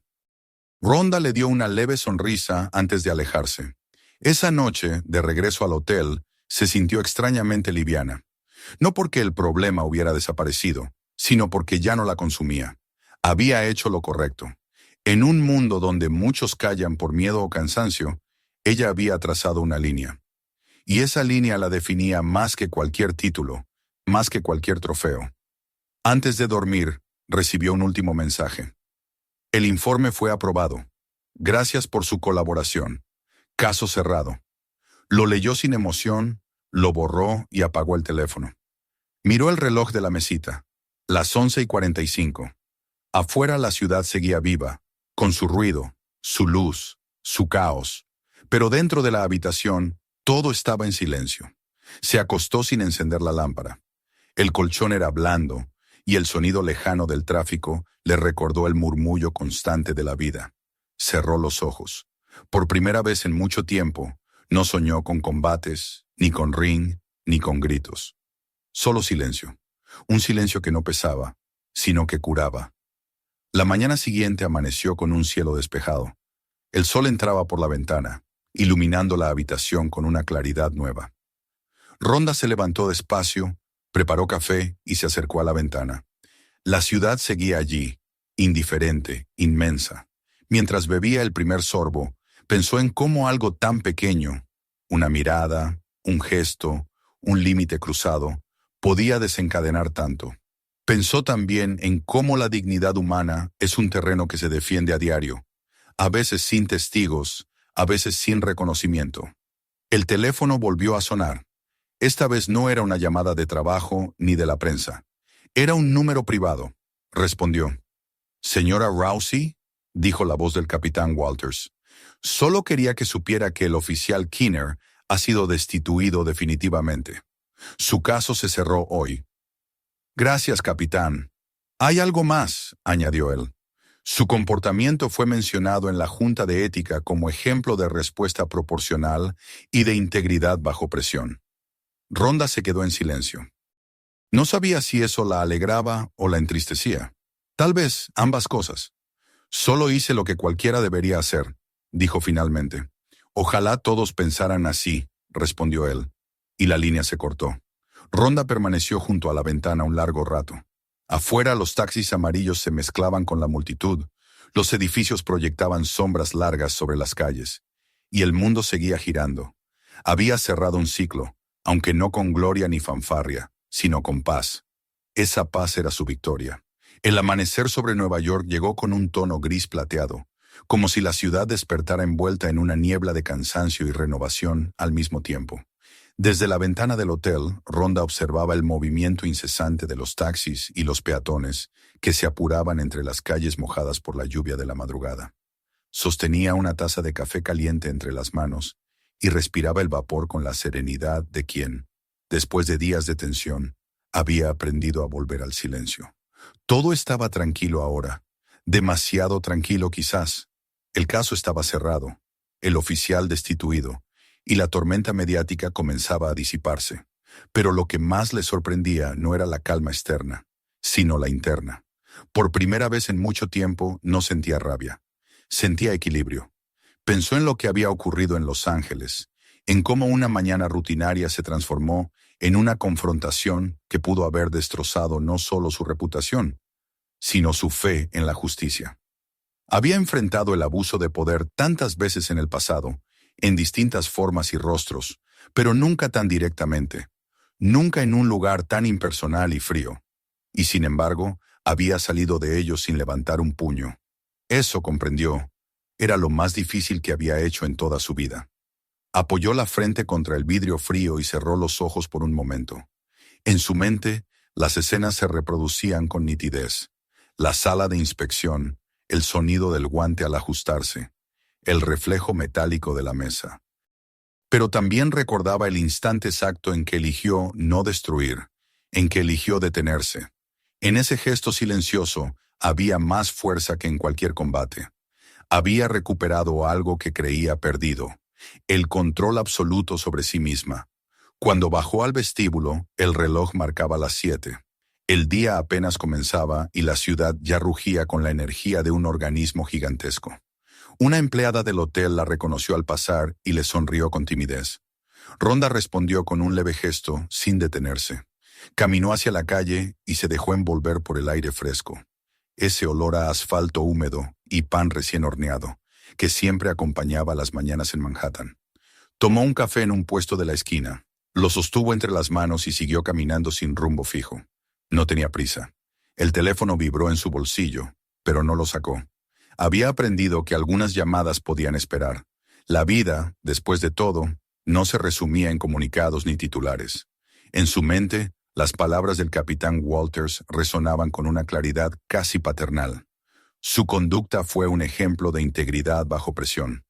Speaker 1: Rhonda le dio una leve sonrisa antes de alejarse. Esa noche, de regreso al hotel, se sintió extrañamente liviana. No porque el problema hubiera desaparecido, sino porque ya no la consumía. Había hecho lo correcto. En un mundo donde muchos callan por miedo o cansancio, ella había trazado una línea. Y esa línea la definía más que cualquier título, más que cualquier trofeo. Antes de dormir, recibió un último mensaje. El informe fue aprobado. Gracias por su colaboración. Caso cerrado. Lo leyó sin emoción, lo borró y apagó el teléfono. Miró el reloj de la mesita. Las 11:45. Afuera la ciudad seguía viva, con su ruido, su luz, su caos. Pero dentro de la habitación, todo estaba en silencio. Se acostó sin encender la lámpara. El colchón era blando, y el sonido lejano del tráfico le recordó el murmullo constante de la vida. Cerró los ojos. Por primera vez en mucho tiempo, no soñó con combates, ni con ring, ni con gritos. Solo silencio. Un silencio que no pesaba, sino que curaba. La mañana siguiente amaneció con un cielo despejado. El sol entraba por la ventana, iluminando la habitación con una claridad nueva. Rhonda se levantó despacio, preparó café y se acercó a la ventana. La ciudad seguía allí, indiferente, inmensa. Mientras bebía el primer sorbo, pensó en cómo algo tan pequeño, una mirada, un gesto, un límite cruzado, podía desencadenar tanto. Pensó también en cómo la dignidad humana es un terreno que se defiende a diario, a veces sin testigos, a veces sin reconocimiento. El teléfono volvió a sonar. Esta vez no era una llamada de trabajo ni de la prensa. Era un número privado. Respondió. «Señora Rousey», dijo la voz del capitán Walters. «Solo quería que supiera que el oficial Keener ha sido destituido definitivamente. Su caso se cerró hoy». «Gracias, capitán». «Hay algo más», añadió él. Su comportamiento fue mencionado en la Junta de Ética como ejemplo de respuesta proporcional y de integridad bajo presión. Rhonda se quedó en silencio. No sabía si eso la alegraba o la entristecía. Tal vez ambas cosas. «Solo hice lo que cualquiera debería hacer», dijo finalmente. «Ojalá todos pensaran así», respondió él. Y la línea se cortó. Rhonda permaneció junto a la ventana un largo rato. Afuera los taxis amarillos se mezclaban con la multitud, los edificios proyectaban sombras largas sobre las calles, y el mundo seguía girando. Había cerrado un ciclo, aunque no con gloria ni fanfarria, sino con paz. Esa paz era su victoria. El amanecer sobre Nueva York llegó con un tono gris plateado, como si la ciudad despertara envuelta en una niebla de cansancio y renovación al mismo tiempo. Desde la ventana del hotel, Rhonda observaba el movimiento incesante de los taxis y los peatones que se apuraban entre las calles mojadas por la lluvia de la madrugada. Sostenía una taza de café caliente entre las manos y respiraba el vapor con la serenidad de quien, después de días de tensión, había aprendido a volver al silencio. Todo estaba tranquilo ahora, demasiado tranquilo quizás. El caso estaba cerrado, el oficial destituido, y la tormenta mediática comenzaba a disiparse. Pero lo que más le sorprendía no era la calma externa, sino la interna. Por primera vez en mucho tiempo no sentía rabia, sentía equilibrio. Pensó en lo que había ocurrido en Los Ángeles, en cómo una mañana rutinaria se transformó en una confrontación que pudo haber destrozado no solo su reputación, sino su fe en la justicia. Había enfrentado el abuso de poder tantas veces en el pasado, en distintas formas y rostros, pero nunca tan directamente, nunca en un lugar tan impersonal y frío. Y sin embargo, había salido de ello sin levantar un puño. Eso, comprendió, era lo más difícil que había hecho en toda su vida. Apoyó la frente contra el vidrio frío y cerró los ojos por un momento. En su mente, las escenas se reproducían con nitidez. La sala de inspección, el sonido del guante al ajustarse, el reflejo metálico de la mesa. Pero también recordaba el instante exacto en que eligió no destruir, en que eligió detenerse. En ese gesto silencioso había más fuerza que en cualquier combate. Había recuperado algo que creía perdido, el control absoluto sobre sí misma. Cuando bajó al vestíbulo, el reloj marcaba las 7. El día apenas comenzaba y la ciudad ya rugía con la energía de un organismo gigantesco. Una empleada del hotel la reconoció al pasar y le sonrió con timidez. Rhonda respondió con un leve gesto, sin detenerse. Caminó hacia la calle y se dejó envolver por el aire fresco. Ese olor a asfalto húmedo y pan recién horneado, que siempre acompañaba las mañanas en Manhattan. Tomó un café en un puesto de la esquina. Lo sostuvo entre las manos y siguió caminando sin rumbo fijo. No tenía prisa. El teléfono vibró en su bolsillo, pero no lo sacó. Había aprendido que algunas llamadas podían esperar. La vida, después de todo, no se resumía en comunicados ni titulares. En su mente, las palabras del capitán Walters resonaban con una claridad casi paternal. Su conducta fue un ejemplo de integridad bajo presión.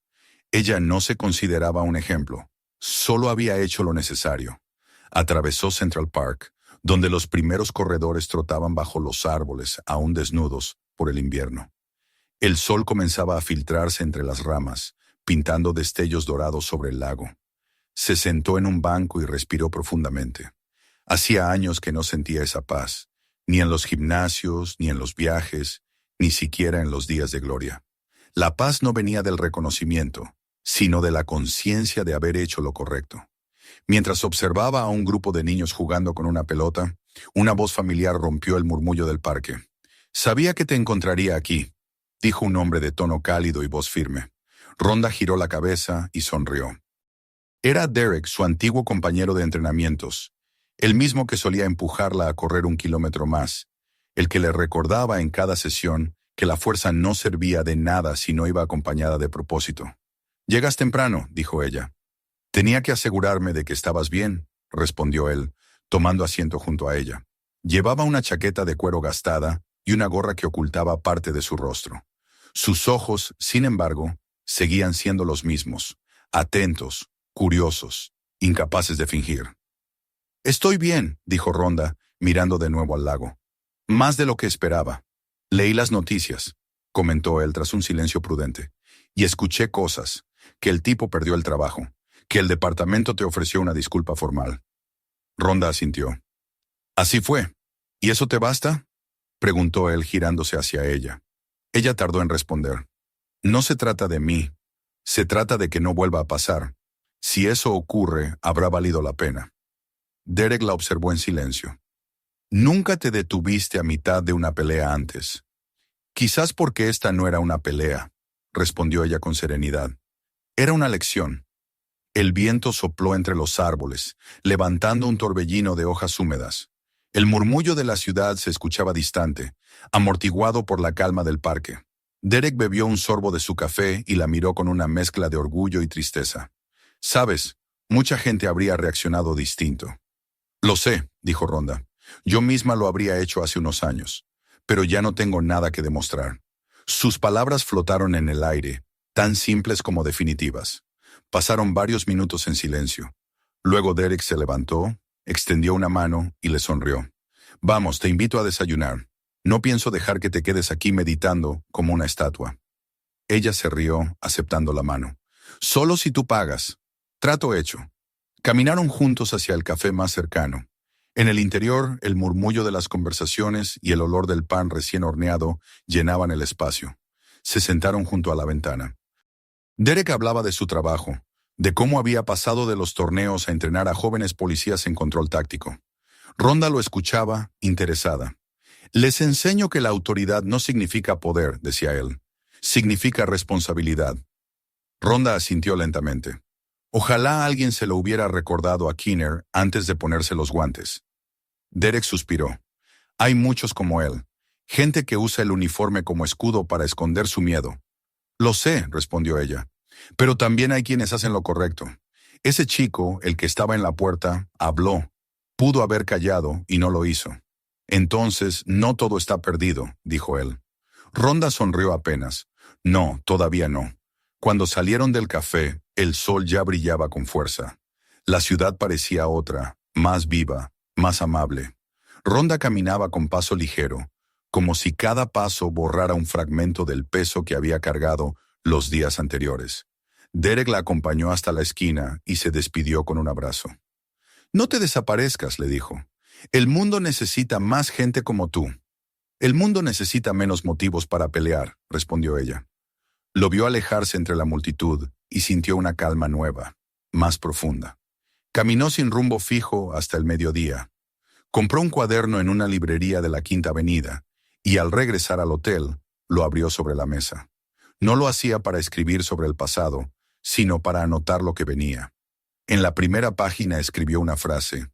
Speaker 1: Ella no se consideraba un ejemplo, solo había hecho lo necesario. Atravesó Central Park, donde los primeros corredores trotaban bajo los árboles, aún desnudos, por el invierno. El sol comenzaba a filtrarse entre las ramas, pintando destellos dorados sobre el lago. Se sentó en un banco y respiró profundamente. Hacía años que no sentía esa paz, ni en los gimnasios, ni en los viajes, ni siquiera en los días de gloria. La paz no venía del reconocimiento, sino de la conciencia de haber hecho lo correcto. Mientras observaba a un grupo de niños jugando con una pelota, una voz familiar rompió el murmullo del parque. «Sabía que te encontraría aquí», dijo un hombre de tono cálido y voz firme. Rhonda giró la cabeza y sonrió. Era Derek, su antiguo compañero de entrenamientos, el mismo que solía empujarla a correr 1 kilómetro más, el que le recordaba en cada sesión que la fuerza no servía de nada si no iba acompañada de propósito. «Llegas temprano», dijo ella. «Tenía que asegurarme de que estabas bien», respondió él, tomando asiento junto a ella. Llevaba una chaqueta de cuero gastada y una gorra que ocultaba parte de su rostro. Sus ojos, sin embargo, seguían siendo los mismos, atentos, curiosos, incapaces de fingir. «Estoy bien», dijo Rhonda, mirando de nuevo al lago. «Más de lo que esperaba. Leí las noticias», comentó él tras un silencio prudente, «y escuché cosas, que el tipo perdió el trabajo, que el departamento te ofreció una disculpa formal». Rhonda asintió. «Así fue. ¿Y eso te basta?», preguntó él girándose hacia ella. Ella tardó en responder. «No se trata de mí. Se trata de que no vuelva a pasar. Si eso ocurre, habrá valido la pena». Derek la observó en silencio. «Nunca te detuviste a mitad de una pelea antes». «Quizás porque esta no era una pelea», respondió ella con serenidad. «Era una lección». El viento sopló entre los árboles, levantando un torbellino de hojas húmedas. El murmullo de la ciudad se escuchaba distante, amortiguado por la calma del parque. Derek bebió un sorbo de su café y la miró con una mezcla de orgullo y tristeza. «Sabes, mucha gente habría reaccionado distinto». «Lo sé», dijo Rhonda. «Yo misma lo habría hecho hace unos años, pero ya no tengo nada que demostrar». Sus palabras flotaron en el aire, tan simples como definitivas. Pasaron varios minutos en silencio. Luego Derek se levantó, extendió una mano y le sonrió. «Vamos, te invito a desayunar. No pienso dejar que te quedes aquí meditando como una estatua». Ella se rió, aceptando la mano. «Solo si tú pagas». Trato hecho. Caminaron juntos hacia el café más cercano. En el interior, el murmullo de las conversaciones y el olor del pan recién horneado llenaban el espacio. Se sentaron junto a la ventana. Derek hablaba de su trabajo, de cómo había pasado de los torneos a entrenar a jóvenes policías en control táctico. Rhonda lo escuchaba, interesada. «Les enseño que la autoridad no significa poder», decía él. «Significa responsabilidad». Rhonda asintió lentamente. Ojalá alguien se lo hubiera recordado a Keener antes de ponerse los guantes. Derek suspiró. «Hay muchos como él, gente que usa el uniforme como escudo para esconder su miedo». «Lo sé», respondió ella, «pero también hay quienes hacen lo correcto. Ese chico, el que estaba en la puerta, habló. Pudo haber callado y no lo hizo». «Entonces, no todo está perdido», dijo él. Rhonda sonrió apenas. «No, todavía no». Cuando salieron del café, el sol ya brillaba con fuerza. La ciudad parecía otra, más viva, más amable. Rhonda caminaba con paso ligero, como si cada paso borrara un fragmento del peso que había cargado los días anteriores. Derek la acompañó hasta la esquina y se despidió con un abrazo. «No te desaparezcas», le dijo. «El mundo necesita más gente como tú». «El mundo necesita menos motivos para pelear», respondió ella. Lo vio alejarse entre la multitud y sintió una calma nueva, más profunda. Caminó sin rumbo fijo hasta el mediodía. Compró un cuaderno en una librería de la Quinta Avenida y al regresar al hotel, lo abrió sobre la mesa. No lo hacía para escribir sobre el pasado, sino para anotar lo que venía. En la primera página escribió una frase: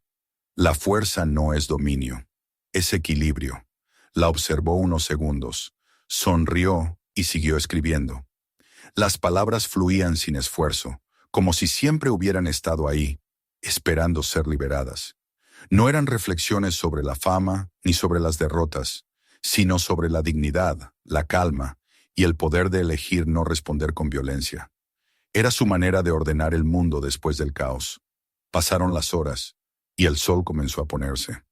Speaker 1: "La fuerza no es dominio, es equilibrio". La observó unos segundos, sonrió y siguió escribiendo. Las palabras fluían sin esfuerzo, como si siempre hubieran estado ahí, esperando ser liberadas. No eran reflexiones sobre la fama ni sobre las derrotas, sino sobre la dignidad, la calma y el poder de elegir no responder con violencia. Era su manera de ordenar el mundo después del caos. Pasaron las horas y el sol comenzó a ponerse.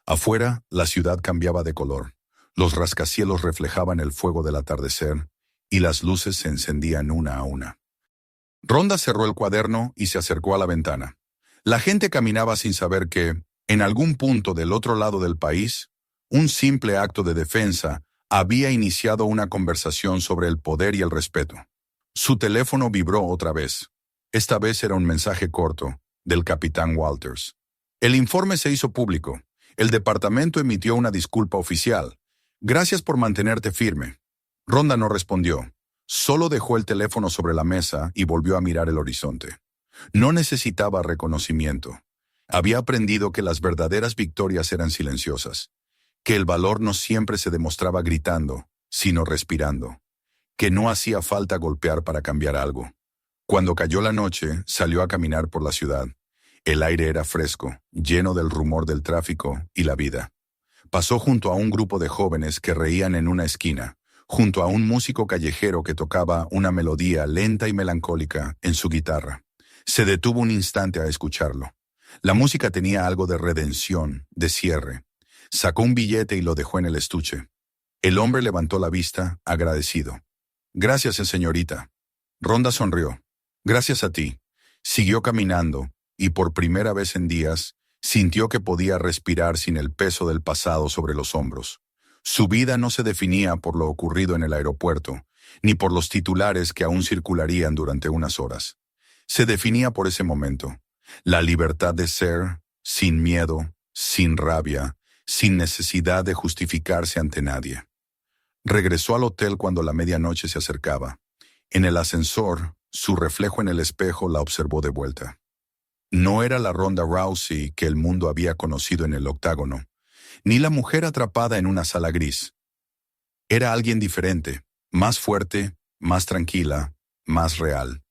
Speaker 1: Afuera, la ciudad cambiaba de color. Los rascacielos reflejaban el fuego del atardecer y las luces se encendían una a una. Ronda cerró el cuaderno y se acercó a la ventana. La gente caminaba sin saber que, en algún punto del otro lado del país, un simple acto de defensa había iniciado una conversación sobre el poder y el respeto. Su teléfono vibró otra vez. Esta vez era un mensaje corto, del capitán Walters. El informe se hizo público. El departamento emitió una disculpa oficial. Gracias por mantenerte firme. Ronda no respondió. Solo dejó el teléfono sobre la mesa y volvió a mirar el horizonte. No necesitaba reconocimiento. Había aprendido que las verdaderas victorias eran silenciosas, que el valor no siempre se demostraba gritando, sino respirando, que no hacía falta golpear para cambiar algo. Cuando cayó la noche, salió a caminar por la ciudad. El aire era fresco, lleno del rumor del tráfico y la vida. Pasó junto a un grupo de jóvenes que reían en una esquina, junto a un músico callejero que tocaba una melodía lenta y melancólica en su guitarra. Se detuvo un instante a escucharlo. La música tenía algo de redención, de cierre. Sacó un billete y lo dejó en el estuche. El hombre levantó la vista, agradecido. «Gracias, señorita». Ronda sonrió. «Gracias a ti». Siguió caminando, y por primera vez en días, sintió que podía respirar sin el peso del pasado sobre los hombros. Su vida no se definía por lo ocurrido en el aeropuerto, ni por los titulares que aún circularían durante unas horas. Se definía por ese momento. La libertad de ser, sin miedo, sin rabia, sin necesidad de justificarse ante nadie. Regresó al hotel cuando la medianoche se acercaba. En el ascensor, su reflejo en el espejo la observó de vuelta. No era la Ronda Rousey que el mundo había conocido en el octágono, ni la mujer atrapada en una sala gris. Era alguien diferente, más fuerte, más tranquila, más real.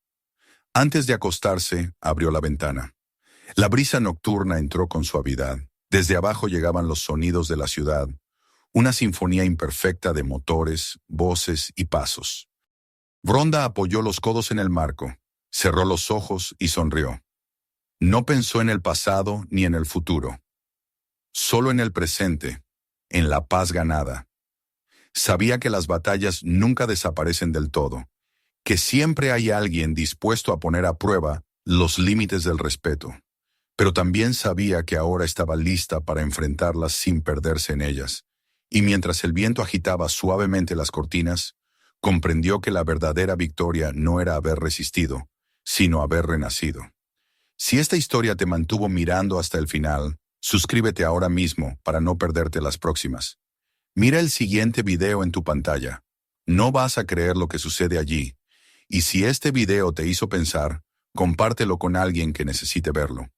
Speaker 1: Antes de acostarse, abrió la ventana. La brisa nocturna entró con suavidad. Desde abajo llegaban los sonidos de la ciudad, una sinfonía imperfecta de motores, voces y pasos. Ronda apoyó los codos en el marco, cerró los ojos y sonrió. No pensó en el pasado ni en el futuro. Solo en el presente, en la paz ganada. Sabía que las batallas nunca desaparecen del todo, que siempre hay alguien dispuesto a poner a prueba los límites del respeto, pero también sabía que ahora estaba lista para enfrentarlas sin perderse en ellas, y mientras el viento agitaba suavemente las cortinas, comprendió que la verdadera victoria no era haber resistido, sino haber renacido. Si esta historia te mantuvo mirando hasta el final, suscríbete ahora mismo para no perderte las próximas. Mira el siguiente video en tu pantalla. No vas a creer lo que sucede allí. Y si este video te hizo pensar, compártelo con alguien que necesite verlo.